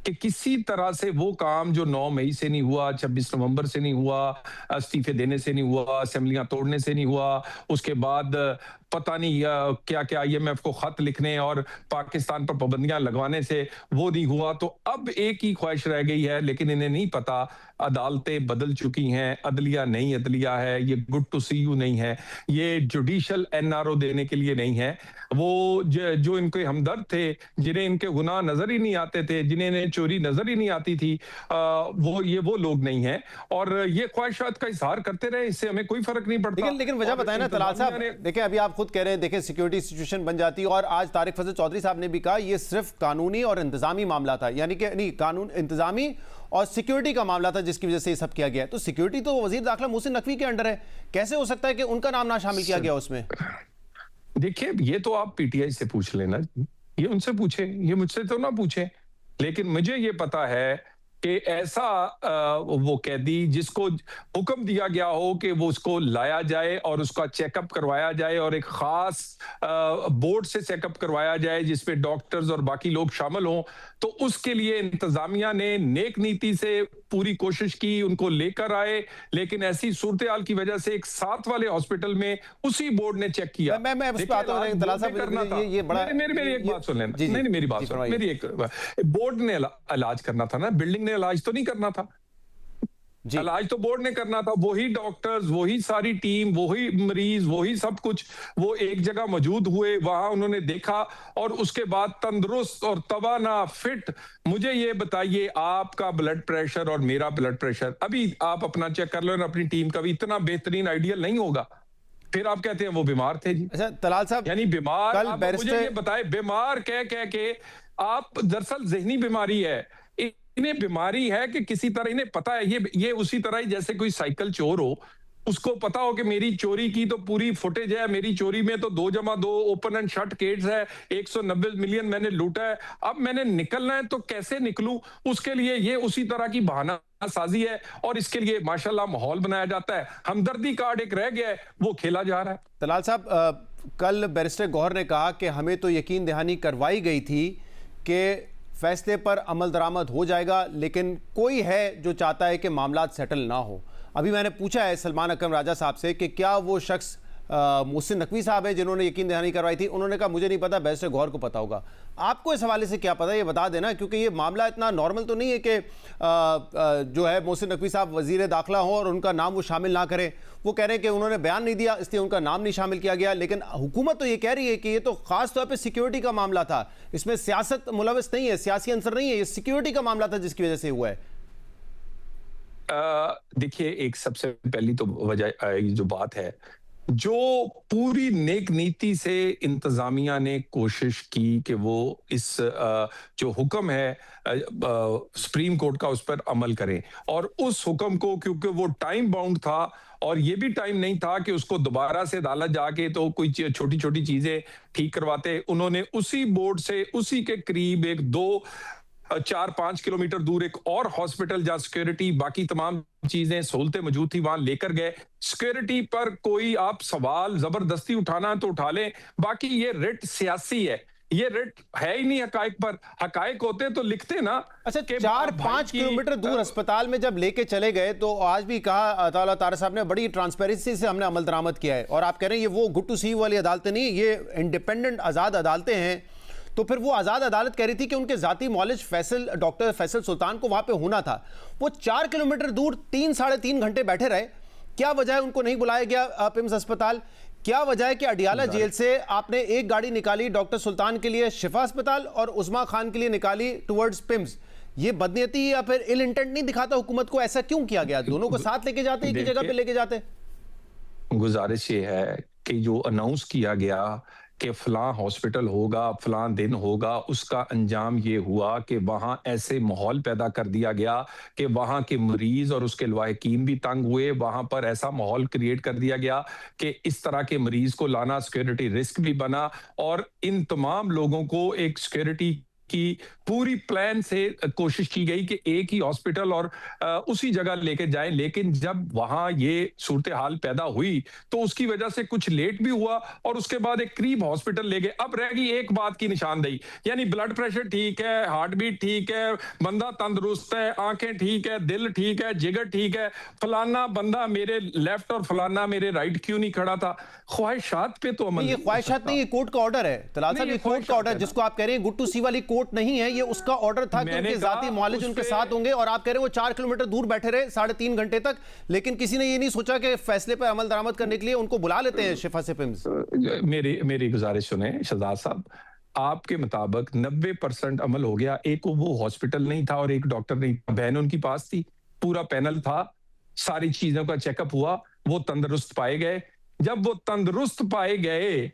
कि किसी तरह से वो काम जो 9 मई से नहीं हुआ, 26 नवंबर से नहीं हुआ, इस्तीफे देने से नहीं हुआ, असेंबलियां तोड़ने से नहीं हुआ, उसके बाद पता नहीं क्या क्या IMF को खत लिखने और पाकिस्तान पर पाबंदियां लगवाने से वो नहीं हुआ। तो अब एक ही ख्वाहिश रह गई है, लेकिन इन्हें नहीं पता अदालतें बदल चुकी हैं, अदलिया नई अदलिया है, ये गुड टू सी यू नहीं है, ये जुडिशल NRO देने के लिए नहीं है। वो जो इनके हमदर्द थे, जिन्हें इनके गुनाह नजर ही नहीं आते थे, जिन्हें इन्हें चोरी नजर ही नहीं आती थी, वो लोग नहीं है। और ये ख्वाहिशात का इजहार करते रहे, इससे हमें कोई फर्क नहीं पड़ता। लेकिन वजह बताए ना तलाल साहब, देखिए अभी आप खुद कह रहे हैं, देखिए सिक्योरिटी सिचुएशन बन जाती है, और आज तारिक फजल चौधरी साहब ने भी कहा ये सिर्फ कानूनी और इंतजामी मामला था, यानी कि नहीं, कानून इंतजामी और सिक्योरिटी का मामला था जिसकी वजह से ये सब किया गया। तो सिक्योरिटी तो वजीर दाखिला मोहसिन नकवी के अंडर है, कैसे हो सकता है कि उनका नाम ना शामिल किया गया उसमें? देखिए, ये तो आप PTI से पूछ लेना, ये उनसे पूछे, ये मुझसे तो ना पूछे। लेकिन मुझे ये पता है कि ऐसा वो कैदी जिसको हुक्म दिया गया हो कि वो उसको लाया जाए और उसका चेकअप करवाया जाए, और एक खास बोर्ड से चेकअप करवाया जाए जिसपे डॉक्टर्स और बाकी लोग शामिल हों, तो उसके लिए इंतजामिया ने नेक नीति से पूरी कोशिश की, उनको लेकर आए। लेकिन ऐसी सूरत हाल की वजह से एक साथ वाले हॉस्पिटल में उसी बोर्ड ने चेक किया। मैं उस पे आता हूं, तलाल साहब, ये बड़ा मेरी एक बात सुन लेना। नहीं, मेरी बात सुन, मेरी एक बोर्ड ने इलाज करना था ना, बिल्डिंग ने इलाज तो नहीं करना था। इलाज तो बोर्ड ने करना था। वही डॉक्टर्स, वही सारी टीम, वही मरीज, वही सब कुछ, वो एक जगह मौजूद हुए, वहां उन्होंने देखा, और उसके बाद तंदुरुस्त और तवाना फिट। मुझे ये बताइए, आपका ब्लड प्रेशर और मेरा ब्लड प्रेशर अभी आप अपना चेक कर लो, अपनी टीम का भी इतना बेहतरीन आइडियल नहीं होगा। फिर आप कहते हैं वो बीमार थे जी। अच्छा तलाल साहब, यानी बीमार, कल आप मुझे ये बताए, बीमार कह कह के आप, दरअसल जहनी बीमारी है, इन्हें बीमारी है कि किसी तरह इन्हें पता है, ये उसी तरह ही जैसे कोई साइकिल चोर हो, उसको पता हो कि मेरी चोरी की तो पूरी फुटेज है, मेरी चोरी में तो 2+2 ओपन एंड शट केस है, 190 मिलियन मैंने लूटा है, अब मैंने निकलना है तो कैसे निकलूं, उसके लिए ये उसी तरह की बहाना साजी है, और इसके लिए माशाल्लाह माहौल बनाया जाता है। हमदर्दी कार्ड एक रह गया है, वो खेला जा रहा है। तलाल साहब, कल बैरिस्टर गौहर ने कहा कि हमें तो यकीन दहानी करवाई गई थी कि फैसले पर अमल दरामद हो जाएगा, लेकिन कोई है जो चाहता है कि मामला सेटल ना हो। अभी मैंने पूछा है सलमान अकरम राजा साहब से कि क्या वो शख्स मोहसिन नकवी साहब है जिन्होंने यकीन दहानी करवाई थी। उन्होंने कहा मुझे नहीं पता, बैरिस्टर गौहर को पता होगा। आपको इस हवाले से क्या पता है, ये बता देना, क्योंकि ये मामला इतना नॉर्मल तो नहीं है कि जो है मोहसिन नकवी साहब वजीर दाखिला हो और उनका नाम वो शामिल ना करें। वो कह रहे हैं कि उन्होंने बयान नहीं दिया इसलिए उनका नाम नहीं शामिल किया गया, लेकिन हुकूमत तो ये कह रही है कि ये तो खास तौर पर सिक्योरिटी का मामला था, इसमें सियासत मुलविस नहीं है, सियासी अंसर नहीं है, ये सिक्योरिटी का मामला था जिसकी वजह से हुआ है। देखिए, एक सबसे पहली तो वजह जो बात है, जो पूरी नेक नीति से इंतजामिया ने कोशिश की कि वो इस जो हुक्म है सुप्रीम कोर्ट का, उस पर अमल करें, और उस हुक्म को, क्योंकि वो टाइम बाउंड था और ये भी टाइम नहीं था कि उसको दोबारा से अदालत जाके तो कोई छोटी छोटी चीजें ठीक करवाते, उन्होंने उसी बोर्ड से, उसी के करीब 4-5 किलोमीटर दूर एक और हॉस्पिटल जहां सिक्योरिटी बाकी तमाम चीजें सहूलतें मौजूद थी, वहां लेकर गए। सिक्योरिटी पर कोई आप सवाल जबरदस्ती उठाना है तो उठा लें, बाकी ये रिट सियासी है, ये रिट है ही नहीं हकायक पर। हकायक होते तो लिखते ना। अच्छा, 4-5 किलोमीटर दूर अस्पताल में जब लेके चले गए तो आज भी कहा तारा साहब ने, बड़ी ट्रांसपेरेंसी से हमने अमल दरामद किया है, और आप कह रहे हैं ये वो गुड टू सी वाली अदालतें नहीं, ये इंडिपेंडेंट आजाद अदालतें हैं। तो फिर वो आजाद अदालत कह रही थी कि उनके जाती मौलिज डॉक्टर फैसल सुल्तान को वहां पे होना था, वो 4 किलोमीटर दूर 3-3.5 घंटे बैठे रहे। क्या वजह है उनको नहीं बुलाया गया पिम्स अस्पताल? क्या वजह है कि अडियाला जेल से आपने एक गाड़ी निकाली डॉक्टर सुल्तान के लिए शिफा अस्पताल और उस्मा खान के लिए निकाली टुवर्ड्स पिम्स? ये बदनीयती या फिर इल इंटेंट नहीं दिखाता हुकूमत को? ऐसा क्यों किया गया? दोनों को साथ लेके जाते, एक ही जगह पे लेके जाते। गुजारिश ये है कि जो अनाउंस किया गया कि फलां हॉस्पिटल होगा, फलां दिन होगा, उसका अंजाम ये हुआ कि वहां ऐसे माहौल पैदा कर दिया गया कि वहां के मरीज और उसके लवाहिकीन भी तंग हुए। वहां पर ऐसा माहौल क्रिएट कर दिया गया कि इस तरह के मरीज को लाना सिक्योरिटी रिस्क भी बना, और इन तमाम लोगों को एक सिक्योरिटी की पूरी प्लान से कोशिश की गई कि एक ही हॉस्पिटल और उसी जगह लेके जाएं, लेकिन जब वहां ये सूरत हाल पैदा हुई तो उसकी वजह से कुछ लेट भी हुआ और उसके बाद एक करीब हॉस्पिटल ले गए। अब रह गई एक बात की निशानदेही, यानी ब्लड प्रेशर ठीक है, हार्ट बीट ठीक है, बंदा तंदुरुस्त है, आंखें ठीक है, दिल ठीक है, जिगर ठीक है, फलाना बंदा मेरे लेफ्ट और फलाना मेरे राइट क्यों नहीं खड़ा था। ख्वाहिशात पे तो अमल ये ख्वाहिशात नहीं, ये कोर्ट का ऑर्डर है तलाल साहब, ये कोर्ट का ऑर्डर जिसको आप कह रहे हैं गुड टू सी वाली कोर्ट नहीं है, ये उसका ऑर्डर था कि उनके जाती मुआलिज उनके साथ होंगे और आप कह रहे हैं वो 4 किलोमीटर दूर बैठे रहे 3.5 घंटे तक, लेकिन किसी ने ये नहीं सोचा कि फैसले पर अमल दरामद करने के लिए उनको बुला लेते हैं शिफा से पिम्स। मेरी गुजारिश सुने शहजाद साहब, आपके मुताबिक 90% अमल हो गया। एक वो हॉस्पिटल नहीं था और एक डॉक्टर नहीं था, बहन उनकी पास थी, पूरा पैनल था, सारी चीजों का चेकअप हुआ, वो तंदुरुस्त पाए गए। जब वो तंदुरुस्त पाए गए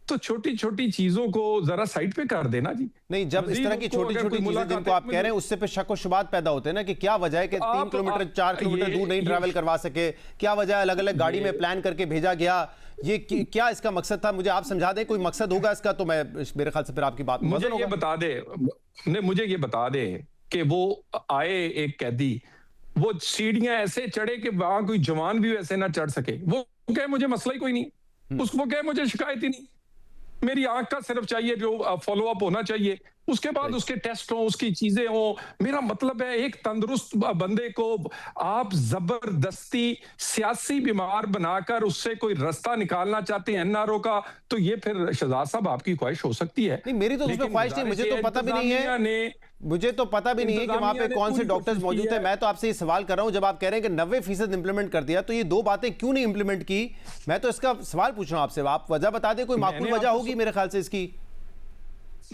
तो छोटी छोटी चीजों को जरा साइड पे कर देना जी। नहीं, जब इस तरह की छोटी छोटी चीजें जिनको आप कह रहे हैं उससे पे शक और शुबात पैदा होते हैं ना कि क्या वजह है कि 3 किलोमीटर 4 किलोमीटर दूर नहीं ट्रैवल करवा सके, क्या वजह है अलग अलग गाड़ी में प्लान करके भेजा गया, ये क्या इसका मकसद था, मुझे आप समझा दें, कोई मकसद होगा इसका तो मैं मेरे ख्याल से फिर आपकी बात मुझे ये बता दे, मुझे ये बता दे कि वो आए एक कैदी, वो सीढ़ियां ऐसे चढ़े कि वहां कोई जवान भी वैसे ना चढ़ सके, वो कहे मुझे मसला ही कोई नहीं, उसको कहे मुझे शिकायत ही नहीं, मेरी आंख का सिर्फ चाहिए जो फॉलो अप होना चाहिए, उसके बाद उसके टेस्ट हो, उसकी चीजें हो। मेरा मतलब है एक तंदुरुस्त बंदे को आप जबरदस्ती सियासी बीमार बनाकर उससे कोई रास्ता निकालना चाहते हैं एनआरओ का, तो ये फिर शहजाद साहब आपकी ख्वाहिश हो सकती है। नहीं, मेरी तो उसमें ख्वाहिश नहीं, मुझे तो पता भी नहीं है, मुझे तो पता भी नहीं है कि वहां पे कौन से डॉक्टर्स मौजूद थे। मैं तो आपसे ये सवाल कर रहा हूं, जब आप कह रहे हैं कि 90% इंप्लीमेंट कर दिया, तो ये 2 बातें क्यों नहीं इंप्लीमेंट की? मैं तो इसका सवाल पूछ रहा हूं आपसे, आप वजह बता दें, कोई माकूल वजह होगी मेरे ख्याल से इसकी।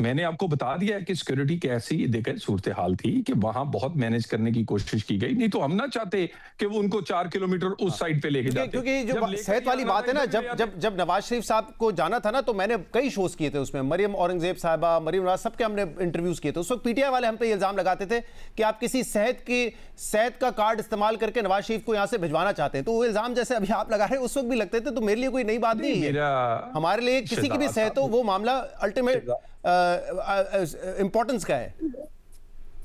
मैंने आपको बता दिया है कि सिक्योरिटी की ऐसी देखिए सूरत हाल थी कि वहां बहुत मैनेज करने की कोशिश की गई, नहीं तो हम ना चाहते कि वो उनको 4 किलोमीटर उस साइड पे लेके जाते। क्योंकि जो सेहत वाली बात है ना, जब नवाज शरीफ साहब को जाना था ना, तो मैंने कई शोज किए थे उसमें, मरियम औरंगजेब साहबा, मरियम नवाज, सबके हमने इंटरव्यूज किए थे। उस वक्त पीटीआई वाले हम पे इल्जाम लगाते थे कि आप किसी सेहत का कार्ड इस्तेमाल करके नवाज शरीफ को यहां से भिजवाना चाहते हैं, तो वो इल्जाम जैसे अभी आप लगा रहे हैं उस वक्त भी लगते थे, तो मेरे लिए कोई नई बात नहीं है। हमारे लिए किसी की भी सेहत हो, वो मामला अल्टीमेट इंपॉर्टेंस का है।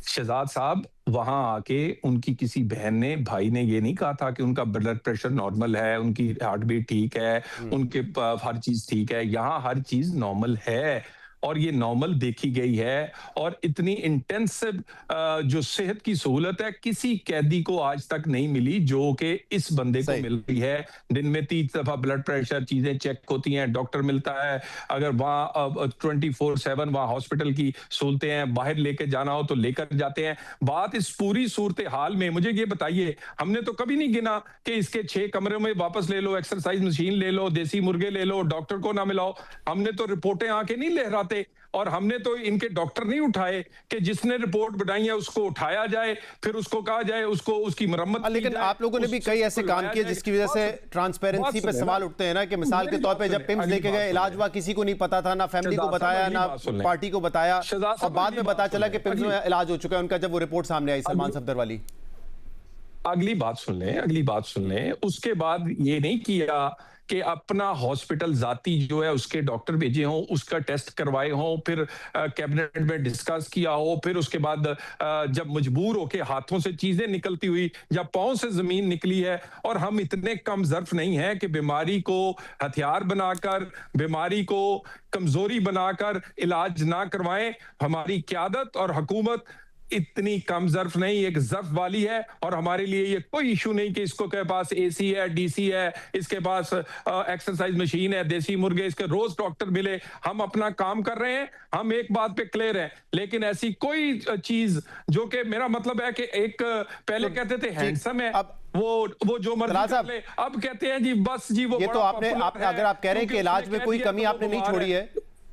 शहजाद साहब वहां आके उनकी किसी बहन ने, भाई ने ये नहीं कहा था कि उनका ब्लड प्रेशर नॉर्मल है, उनकी हार्ट बीट ठीक है, उनके हर चीज ठीक है। यहाँ हर चीज नॉर्मल है और ये नॉर्मल देखी गई है, और इतनी इंटेंसिव जो सेहत की सहूलत है किसी कैदी को आज तक नहीं मिली जो कि इस बंदे को मिल रही है। दिन में 30 दफा ब्लड प्रेशर चीजें चेक होती हैं, डॉक्टर मिलता है, अगर वहां 24/7 वहां हॉस्पिटल की सहूलतें हैं, बाहर लेके जाना हो तो लेकर जाते हैं। बात इस पूरी सूरत हाल में मुझे ये बताइए, हमने तो कभी नहीं गिना कि इसके 6 कमरे में वापस ले लो, एक्सरसाइज मशीन ले लो, देसी मुर्गे ले लो, डॉक्टर को ना मिलाओ। हमने तो रिपोर्टें आके नहीं लहराते, और हमने तो इनके डॉक्टर नहीं उठाए कि जिसने रिपोर्ट बनाई है उसको उठाया जाए, फिर उसको कहा जाए उसको उसकी मरम्मत। लेकिन आप लोगों ने भी कई ऐसे काम किए जिसकी वजह से ट्रांसपेरेंसी पे सवाल उठते हैं ना, कि मिसाल के तौर पे जब पिम्स लेके गए, इलाज हुआ, किसी को नहीं पता था, ना फैमिली को बताया, ना पार्टी को बताया, और बाद में पता चला कि पिम्स में इलाज हो चुका है उनका, जब वो रिपोर्ट सामने आई सलमान सफदर वाली। अगली बात सुन लें, उसके बाद ये नहीं किया कि अपना हॉस्पिटल जाती जो है उसके डॉक्टर भेजे हों, उसका टेस्ट करवाए हों, फिर कैबिनेट में डिस्कस किया हो, फिर उसके बाद जब मजबूर होके हाथों से चीजें निकलती हुई, जब पांव से जमीन निकली है, और हम इतने कम ज़र्फ नहीं है कि बीमारी को हथियार बनाकर, बीमारी को कमजोरी बनाकर इलाज ना करवाएं। हमारी क़यादत और हुकूमत इतनी कम ज़र्फ नहीं, एक ज़र्फ वाली है, और हमारे लिए ये कोई इशू नहीं कि इसको के पास एसी है, डीसी है, इसके पास एक्सरसाइज मशीन है, देसी मुर्गे, इसके रोज डॉक्टर मिले। हम अपना काम कर रहे हैं, हम एक बात पे क्लियर है, लेकिन ऐसी कोई चीज जो कि मेरा मतलब है कि एक पहले कहते थे हैंडसम है, वो जो मर्जी कर ले, अब कहते हैं जी बस जी वो ये तो आपने अगर आप कह रहे हैं कि इलाज में कोई कमी आपने नहीं छोड़ी है,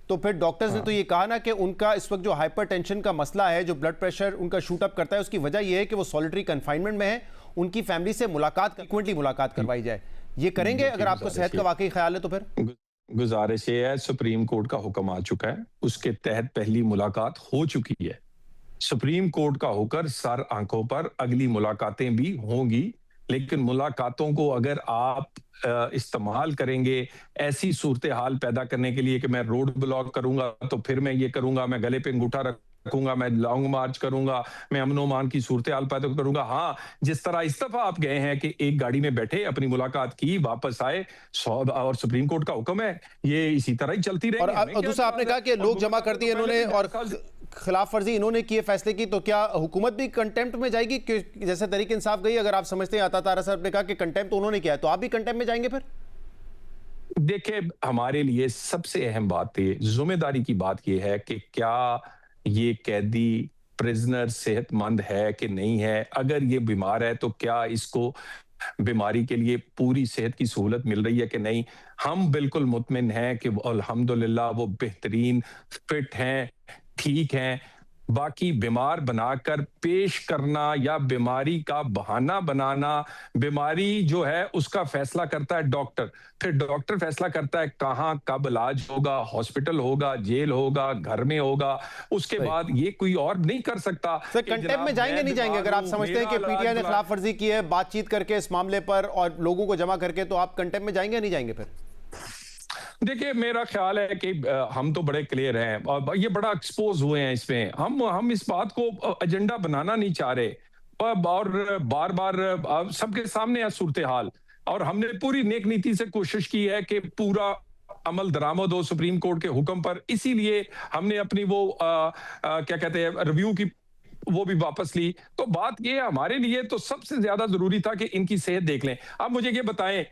तो फिर डॉक्टर्स ने तो ये कहा ना कि उनका इस वक्त जो हाइपरटेंशन का मसला है, जो ब्लड प्रेशर उनका शूट अप करता है, उसकी वजह ये है कि वो सॉलिटरी कन्फाइनमेंट में है, उनकी फैमिली से फ्रीक्वेंटली मुलाकात करवाई जाए। ये करेंगे अगर आपको सेहत का वाकई ख्याल है तो? फिर गुजारिश ये है, सुप्रीम कोर्ट का हुक्म आ चुका है, उसके तहत पहली मुलाकात हो चुकी है। सुप्रीम कोर्ट का होकर सर आंखों पर अगली मुलाकातें भी होंगी, लेकिन मुलाकातों को अगर आप इस्तेमाल करेंगे ऐसी सूरत हाल पैदा करने के लिए कि मैं रोड ब्लॉक करूंगा, तो फिर मैं ये करूंगा, मैं गले पे अंगूठा रख रखूंगा, मैं लॉन्ग मार्च करूंगा, मैं अमन ओमान की सूरत हाल पैदा करूंगा। हाँ, जिस तरह इस दफा आप गए हैं कि एक गाड़ी में बैठे, अपनी मुलाकात की, वापस आए, और सुप्रीम कोर्ट का हुक्म है, ये इसी तरह ही चलती रहेगी। और दूसरा आपने कहा कि लोग जमा कर दिए इन्होंने और खिलाफ वर्जी इन्होंने किए फैसले की, तो क्या हुकूमत भी कंटेम्प्ट में जाएगी? जैसे तहरीक इंसाफ गई, अगर आप समझते हैं, अता तारा साहब ने कहा कि कंटेम्प्ट उन्होंने किया है, तो आप भी कंटेम्प्ट में जाएंगे फिर? देखिए, हमारे लिए सबसे अहम बात ये जिम्मेदारी की बात यह है कि क्या ये कैदी प्रिजनर सेहतमंद है कि नहीं है। अगर ये बीमार है तो क्या इसको बीमारी के लिए पूरी सेहत की सहूलत मिल रही है कि नहीं। हम बिल्कुल मुतमिन हैं कि अल्हम्दुलिल्लाह वो बेहतरीन फिट हैं, ठीक हैं। बाकी बीमार बनाकर पेश करना या बीमारी का बहाना बनाना, बीमारी जो है उसका फैसला करता है डॉक्टर, फिर डॉक्टर फैसला करता है कहाँ कब इलाज होगा, हॉस्पिटल होगा, जेल होगा, घर में होगा, उसके बाद ये कोई और नहीं कर सकता। सर, कंटेम्प्ट में जाएंगे नहीं जाएंगे? अगर आप समझते हैं कि पीटीआई ने खिलाफ वर्जी की है बातचीत करके इस मामले पर और लोगों को जमा करके, तो आप कंटेम्प्ट में जाएंगे नहीं जाएंगे फिर? देखिए, मेरा ख्याल है कि हम तो बड़े क्लियर हैं और ये बड़ा एक्सपोज हुए हैं इसमें। हम इस बात को एजेंडा बनाना नहीं चाह रहे और बार बार सबके सामने है सूरत हाल, और हमने पूरी नेक नीति से कोशिश की है कि पूरा अमल दरामद हो सुप्रीम कोर्ट के हुक्म पर। इसीलिए हमने अपनी वो क्या कहते हैं रिव्यू की वो भी वापस ली। तो बात ये हमारे लिए तो सबसे ज्यादा जरूरी था कि इनकी सेहत देख लें। अब मुझे ये बताएं,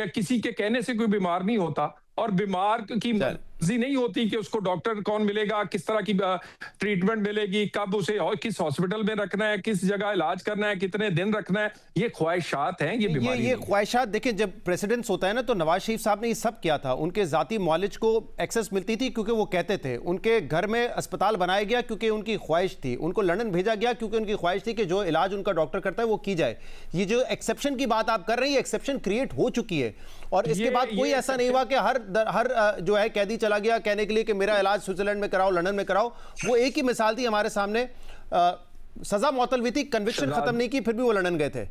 किसी के कहने से कोई बीमार नहीं होता, और बीमार की मर्जी नहीं होती कि उसको डॉक्टर कौन मिलेगा, किस तरह की ट्रीटमेंट मिलेगी, कब उसे और किस हॉस्पिटल में रखना है, किस जगह इलाज करना है, कितने दिन रखना है, ये ख्वाहिशात हैं, ये बीमारी। ये ख्वाहिशात देखिए, जब प्रेसिडेंट्स होता है ना, तो नवाज शरीफ साहब ने ये सब किया था। उनके जाती मॉलेज को एक्सेस मिलती थी क्योंकि वो कहते थे, उनके घर में अस्पताल बनाया गया क्योंकि उनकी ख्वाहिश थी, उनको लंदन भेजा गया क्योंकि उनकी ख्वाहिश थी कि जो इलाज उनका डॉक्टर करता है वो की जाए। ये जो एक्सेप्शन की बात आप कर रहे हैं, एक्सेप्शन क्रिएट हो चुकी है, और इसके बाद कोई ऐसा नहीं हुआ कि हर जो है कैदी चला गया कहने के लिए कि मेरा इलाज स्विट्जरलैंड में कराओ, लंदन में कराओ। वो एक ही मिसाल थी हमारे सामने, सजा मुअत्तल थी, कन्विक्शन खत्म नहीं की, फिर भी वो लंदन गए थे।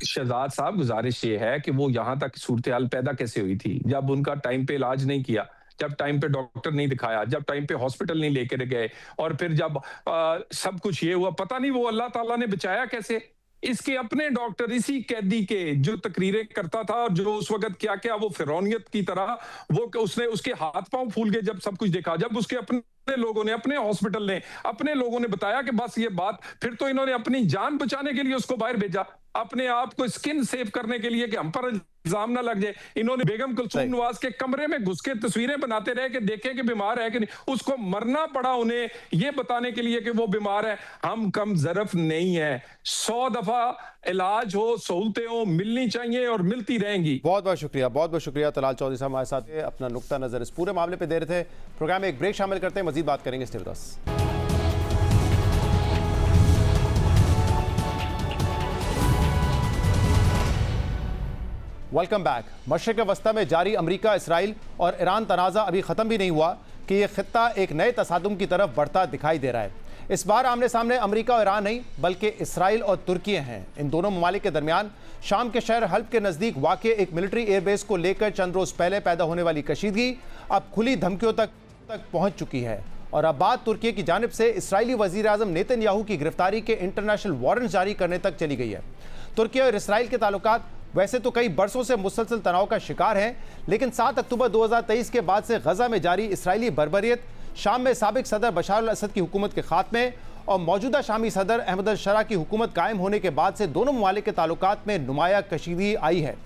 शहजाद साहब, गुजारिश ये है कि वो यहां तक सूरत हाल पैदा कैसे हुई थी, जब उनका टाइम पे इलाज नहीं किया, जब टाइम पे डॉक्टर नहीं दिखाया, जब टाइम पे हॉस्पिटल नहीं लेकर गए, और फिर जब सब कुछ ये हुआ, पता नहीं वो अल्लाह ताला ने बचाया कैसे। इसके अपने डॉक्टर, इसी कैदी के जो तकरीरें करता था, और जो उस वक्त क्या क्या वो फिरौनियत की तरह वो उसने उसके हाथ पांव फूल गए जब सब कुछ देखा, जब उसके अपने लोगों ने, अपने हॉस्पिटल ने, अपने लोगों ने बताया कि बस ये बात, फिर तो इन्होंने अपनी जान बचाने के लिए उसको बाहर भेजा, अपने आप को स्किन सेव करने के लिए कि हम पर इल्जाम ना लग जाए। इन्होंने बेगम कुलसूम नवाज के कमरे में घुस के तस्वीरें बनाते रहे कि देखें कि बीमार है कि नहीं। उसको मरना पड़ा उन्हें ये बताने के लिए कि वो बीमार है। हम कम ज़रफ नहीं है। 100 दफा इलाज हो, सहूलतें हो, मिलनी चाहिए और मिलती रहेंगी। बहुत बहुत शुक्रिया, बहुत बहुत शुक्रिया। तलाल चौधरी साहब हमारे साथ अपना नुक्ता नजर इस पूरे मामले पर दे रहे थे। प्रोग्राम में एक ब्रेक शामिल करते हैं, मजीद बात करेंगे। Stay with us. Welcome back. मशरिक़ वस्ता में जारी अमरीका, इसराइल और ईरान तनाज़ा अभी ख़त्म भी नहीं हुआ कि यह खित्ता एक नए तसादुम की तरफ बढ़ता दिखाई दे रहा है। इस बार आमने सामने अमरीका और ईरान नहीं बल्कि इसराइल और तुर्की हैं। इन दोनों ममालिक के दरमियान शाम के शहर हल्ब के नज़दीक वाक़े एक मिलिट्री एयरबेस को लेकर चंद रोज़ पहले पैदा होने वाली कशीदगी अब खुली धमकियों तक पहुँच चुकी है। और अब बात तुर्की की जानिब से इसराइली वज़ीर आज़म नेतन्याहू की गिरफ्तारी के इंटरनेशनल वारंट जारी करने तक चली गई है। तुर्की और इसराइल के ताल्लुकात वैसे तो कई बरसों से मुसलसल तनाव का शिकार हैं, लेकिन 7 अक्टूबर 2023 के बाद से गजा में जारी इसराइली बर्बरियत, शाम में साबिक सदर बशार अल असद की हुकूमत के खात्मे और मौजूदा शामी सदर अहमद अल शरा की हुकूमत कायम होने के बाद से दोनों ममालिक के ताल्लुकात में नुमाया कशीदगी आई है।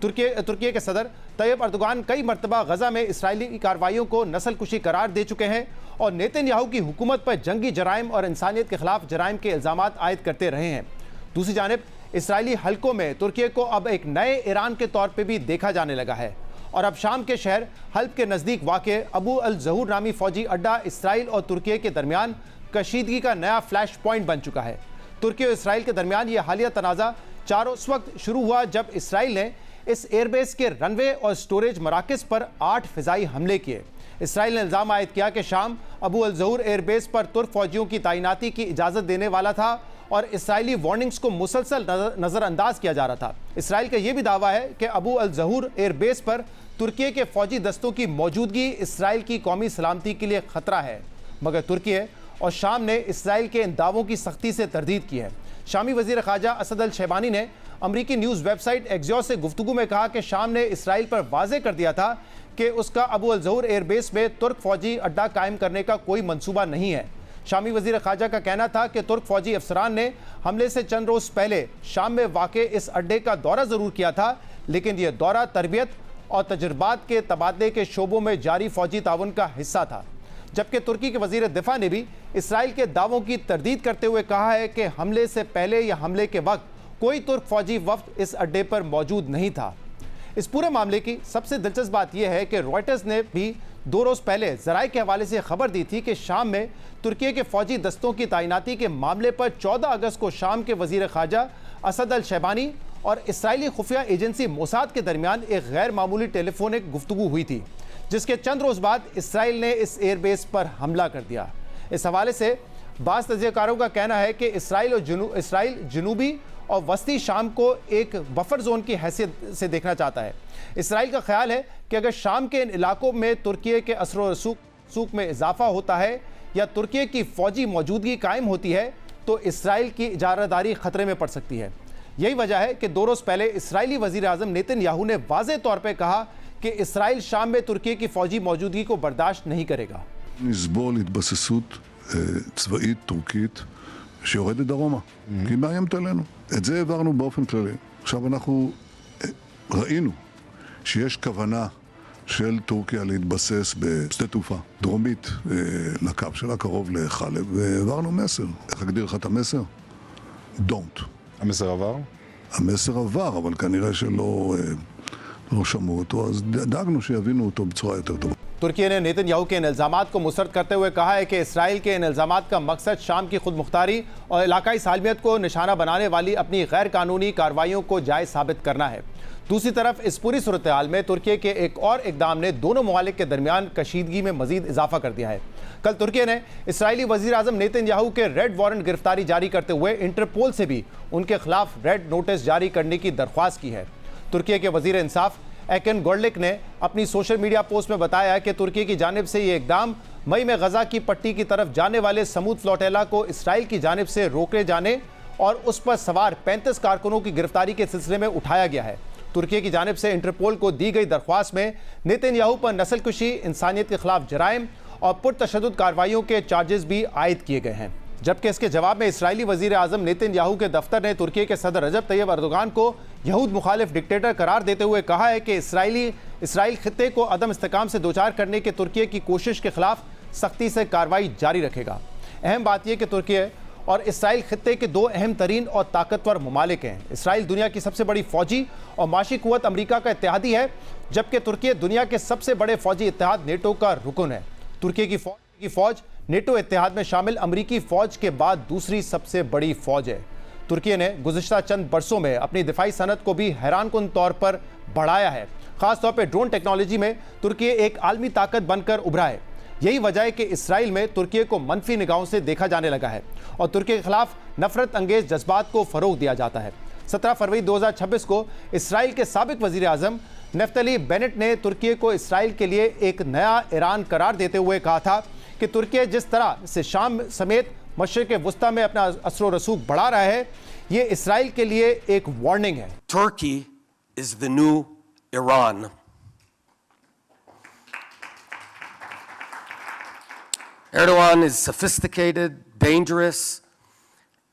तुर्की के सदर तैयब अर्दोगान कई मरतबा गजा में इसराइली कार्रवाइयों को नस्लकुशी करार दे चुके हैं और नेतन्याहू की हुकूमत पर जंगी जराइम और इंसानियत के खिलाफ जराइम के इल्ज़ामात आयद करते रहे हैं। दूसरी जानिब इसराइली हलकों में तुर्की को अब एक नए ईरान के तौर पर भी देखा जाने लगा है और अब शाम के शहर हल्ब के नज़दीक वाक़े अबू अल ज़हूर नामी फौजी अड्डा इसराइल और तुर्की के दरमियान कशीदगी का नया फ्लैश पॉइंट बन चुका है। तुर्की और इसराइल के दरमियान ये हालिया तनाज़ा उस वक्त शुरू हुआ जब इसराइल ने इस एयरबेस के रनवे और स्टोरेज मराकज़ पर 8 फ़िज़ाई हमले किए। इसराइल ने इल्ज़ाम आयद किया कि शाम अबू अल ज़हूर एयरबेस पर तुर्क फौजियों की तैनाती की इजाज़त देने वाला था और इसराइली वार्निंग्स को मुसलसल नज़रअंदाज किया जा रहा था। इसराइल का यह भी दावा है कि अबू अल ज़हूर एयरबेस पर तुर्की के फौजी दस्तों की मौजूदगी इसराइल की कौमी सलामती के लिए ख़तरा है, मगर तुर्की और शाम ने इसराइल के इन दावों की सख्ती से तरदीद की है। शामी वजीर ख़ारजा असद अल शहबानी ने अमरीकी न्यूज़ वेबसाइट एक्सियोस से गुफ्तगू में कहा कि शाम ने इसराइल पर वाज़े कर दिया था कि उसका अबू अल ज़हूर एयरबेस में तुर्क फौजी अड्डा कायम करने का कोई मंसूबा नहीं है। शामी वजीर ख़ारजा का कहना था कि तुर्क फौजी अफसरान ने हमले से चंद रोज़ पहले शाम में वाक़े इस अड्डे का दौरा ज़रूर किया था, लेकिन यह दौरा तरबियत और तजुर्बात के तबादले के शोबों में जारी फौजी ताउन का हिस्सा था। जबकि तुर्की के वज़ीर दिफा ने भी इसराइल के दावों की तरदीद करते हुए कहा है कि हमले से पहले या हमले के वक्त कोई तुर्क फौजी वफ्द इस अड्डे पर मौजूद नहीं था। इस पूरे मामले की सबसे दिलचस्प बात यह है कि रॉयटर्स ने भी 2 रोज़ पहले ज़राए के हवाले से खबर दी थी कि शाम में तुर्की के फौजी दस्तों की तैनाती के मामले पर 14 अगस्त को शाम के वज़ीर ख़ारजा असद अल शहबानी और इसराइली खुफिया एजेंसी मोसाद के दरमियान एक गैर मामूली टेलीफोनिक गुफ्तगू हुई थी, जिसके चंद रोज़ बाद इसराइल ने इस एयरबेस पर हमला कर दिया। इस हवाले से बाज़ तजज़ियाकारों का कहना है कि इसराइल जनूबी और वस्ती शाम को एक बफर जोन की हैसियत से देखना चाहता है। इसराइल का ख्याल है कि अगर शाम के इन इलाकों में तुर्की के असर व रसूख में इजाफा होता है या तुर्की की फ़ौजी मौजूदगी कायम होती है तो इसराइल की इजारादारी ख़तरे में पड़ सकती है। यही वजह है कि 2 रोज़ पहले इसराइली वज़ीर आज़म नेतन्याहू ने वाज़े तौर पर कहा कि इसराइल शाम में तुर्की की फ़ौजी मौजूदगी को बर्दाश्त नहीं करेगा। נסבול התבססות צבאית טורקית שיורדת דרומה, כי היא מאיימת עלינו. את זה העברנו באופן כללי. עכשיו אנחנו ראינו שיש כוונה של טורקיה להתבסס בשדה תעופה דרומית לקו שלה, קרוב לחלב, והעברנו מסר. איך אגדיר לך את המסר? Don't. המסר עבר? המסר עבר, אבל כנראה שלא שמעו אותו, אז דאגנו שיבינו אותו בצורה יותר טובה. तुर्की ने नेतन्याहू के इन इल्ज़ामात को मुस्तरद करते हुए कहा है कि इसराइल के इन इल्ज़ामात का मकसद शाम की खुद मुख्तारी और इलाकाई सालमियत को निशाना बनाने वाली अपनी गैर कानूनी कार्रवाइयों को जायज़ साबित करना है। दूसरी तरफ इस पूरी सूरत हाल में तुर्की के एक और इक़दाम ने दोनों ममालिक के दरमियान कशीदगी में मजीद इजाफा कर दिया है। कल तुर्की ने इसराइली वज़ीर आज़म नेतन्याहू के रेड वारंट गिरफ्तारी जारी करते हुए इंटरपोल से भी उनके खिलाफ रेड नोटिस जारी करने की दरख्वास्त की है। तुर्की के वज़ीर इंसाफ एकन गोरलिक ने अपनी सोशल मीडिया पोस्ट में बताया कि तुर्की की जानिब से ये इकदाम मई में गजा की पट्टी की तरफ जाने वाले समूद फ्लोटेला को इसराइल की जानिब से रोके जाने और उस पर सवार 35 कारकुनों की गिरफ्तारी के सिलसिले में उठाया गया है। तुर्की की जानिब से इंटरपोल को दी गई दरख्वास्त में नेतन्याहू पर नस्लकुशी, इंसानियत के खिलाफ जराइम और पुरतशद्दुद कार्रवाइयों के चार्जेस भी आयद किए गए हैं। जबकि इसके जवाब में इसराइली वज़ीर आज़म नेतन्याहू के दफ्तर ने तुर्की के सदर रजब तैयब अर्दोगान को यहूद मुखालिफ डिक्टेटर करार देते हुए कहा है कि इसराइल खित्ते को अदम इस्तेकाम से दोचार करने के तुर्की की कोशिश के खिलाफ सख्ती से कार्रवाई जारी रखेगा। अहम बात यह कि तुर्की और इसराइल खित्ते के 2 अहम तरीन और ताकतवर ममालिक हैं। इसराइल दुनिया की सबसे बड़ी फ़ौजी और माशी कुव्वत अमरीका का इत्तेहादी है, जबकि तुर्की दुनिया के सबसे बड़े फ़ौजी इत्तेहाद नेटो का रुकन है। तुर्की की फ़ौज नेटो इत्तेहाद में शामिल अमरीकी फ़ौज के बाद दूसरी सबसे बड़ी फ़ौज है। तुर्की ने गुज़िश्ता चंद बरसों में अपनी दिफाई सनत को भी हैरानकुन तौर पर बढ़ाया है। ख़ासतौर पर ड्रोन टेक्नोलॉजी में तुर्की एक आलमी ताकत बनकर उभरा है। यही वजह है कि इसराइल में तुर्की को मनफी निगाहों से देखा जाने लगा है और तुर्की के खिलाफ नफरत अंगेज जज्बात को फ़रोग दिया जाता है। 17 फरवरी 2026 को इसराइल के साबिक वज़ीर आज़म नफ्तली बेनेट ने तुर्की को इसराइल के लिए एक नया ईरान करार देते हुए कहा था कि तुर्की जिस तरह से शाम समेत मशरिक़ वस्ता में अपना असर व रसूख बढ़ा रहा है, ये इसराइल के लिए एक वार्निंग है। Turkey is the new Iran. Erdogan is sophisticated, dangerous,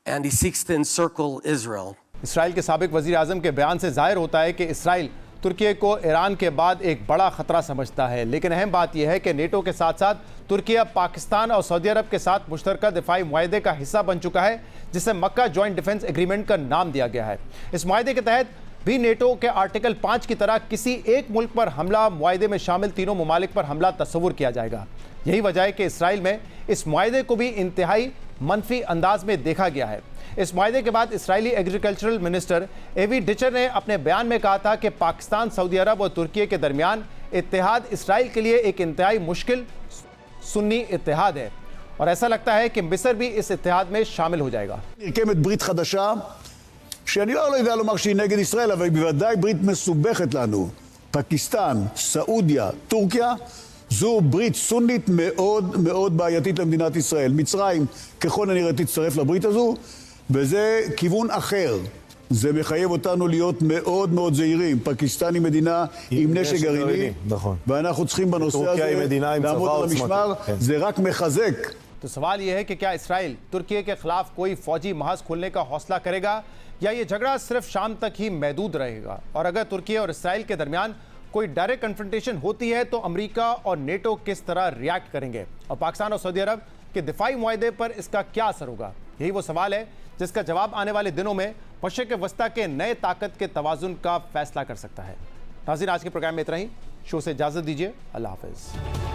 and he seeks to encircle Israel. Israel के साबिक वज़ीर आज़म के बयान से ज़ाहिर होता है कि इसराइल तुर्की को ईरान के बाद एक बड़ा ख़तरा समझता है। लेकिन अहम बात यह है कि नेटो के साथ साथ तुर्की अब पाकिस्तान और सऊदी अरब के साथ मुश्तरका दिफाई मुआहदे का हिस्सा बन चुका है, जिसे मक्का जॉइंट डिफेंस एग्रीमेंट का नाम दिया गया है। इस मुआहदे के तहत भी नेटो के आर्टिकल 5 की तरह किसी एक मुल्क पर हमला मुआहदे में शामिल तीनों ममालिक पर हमला तस्वुर किया जाएगा। यही वजह है कि इसराइल में इस मुआहदे को भी इंतहाई मनफी अंदाज में देखा गया है। इस मुआहदे के बाद इसराइली एग्रीकल्चरल मिनिस्टर एवी डिचर ने अपने बयान में कहा था कि पाकिस्तान, सऊदी अरब और तुर्की के दरमियान इत्तेहाद इसराइल के लिए एक इंतहाई मुश्किल सुन्नी इत्तेहाद है और ऐसा लगता है कि मिस्र भी इस इत्तेहाद में शामिल हो जाएगा। נרקמת ברית חדשה שאני לא יודע לומר שהיא נגד ישראל, אבל היא בוודאי ברית מסובכת לנו. פקיסטן, סעודיה, טורקיה, זו ברית סונית מאוד מאוד בעייתית למדינת ישראל. מצרים ככל הנראה תצטרף לברית הזו, וזה כיוון אחר. זה מחייב אותנו להיות מאוד מאוד זהירים. פקיסטן היא מדינה עם נשק גרעיני, נכון. ואנחנו צריכים בנושא וטורקיה היא הזה מדינה עם לעמוד צבא על עוצמתי. המשמר. כן. זה רק מחזק. तो सवाल यह है कि क्या इसराइल तुर्की के खिलाफ कोई फौजी महाज खोलने का हौसला करेगा या ये झगड़ा सिर्फ शाम तक ही महदूद रहेगा। और अगर तुर्की और इसराइल के दरमियान कोई डायरेक्ट कन्फ्रंटेशन होती है तो अमेरिका और नेटो किस तरह रिएक्ट करेंगे और पाकिस्तान और सऊदी अरब के दिफाई मुआहदे पर इसका क्या असर होगा। यही वो सवाल है जिसका जवाब आने वाले दिनों में मशरिक़ वस्ता के नए ताकत के तवाजुन का फैसला कर सकता है। नाज़रीन, आज के प्रोग्राम में इतना ही। शो से इजाज़त दीजिए। अल्लाह हाफ़िज़।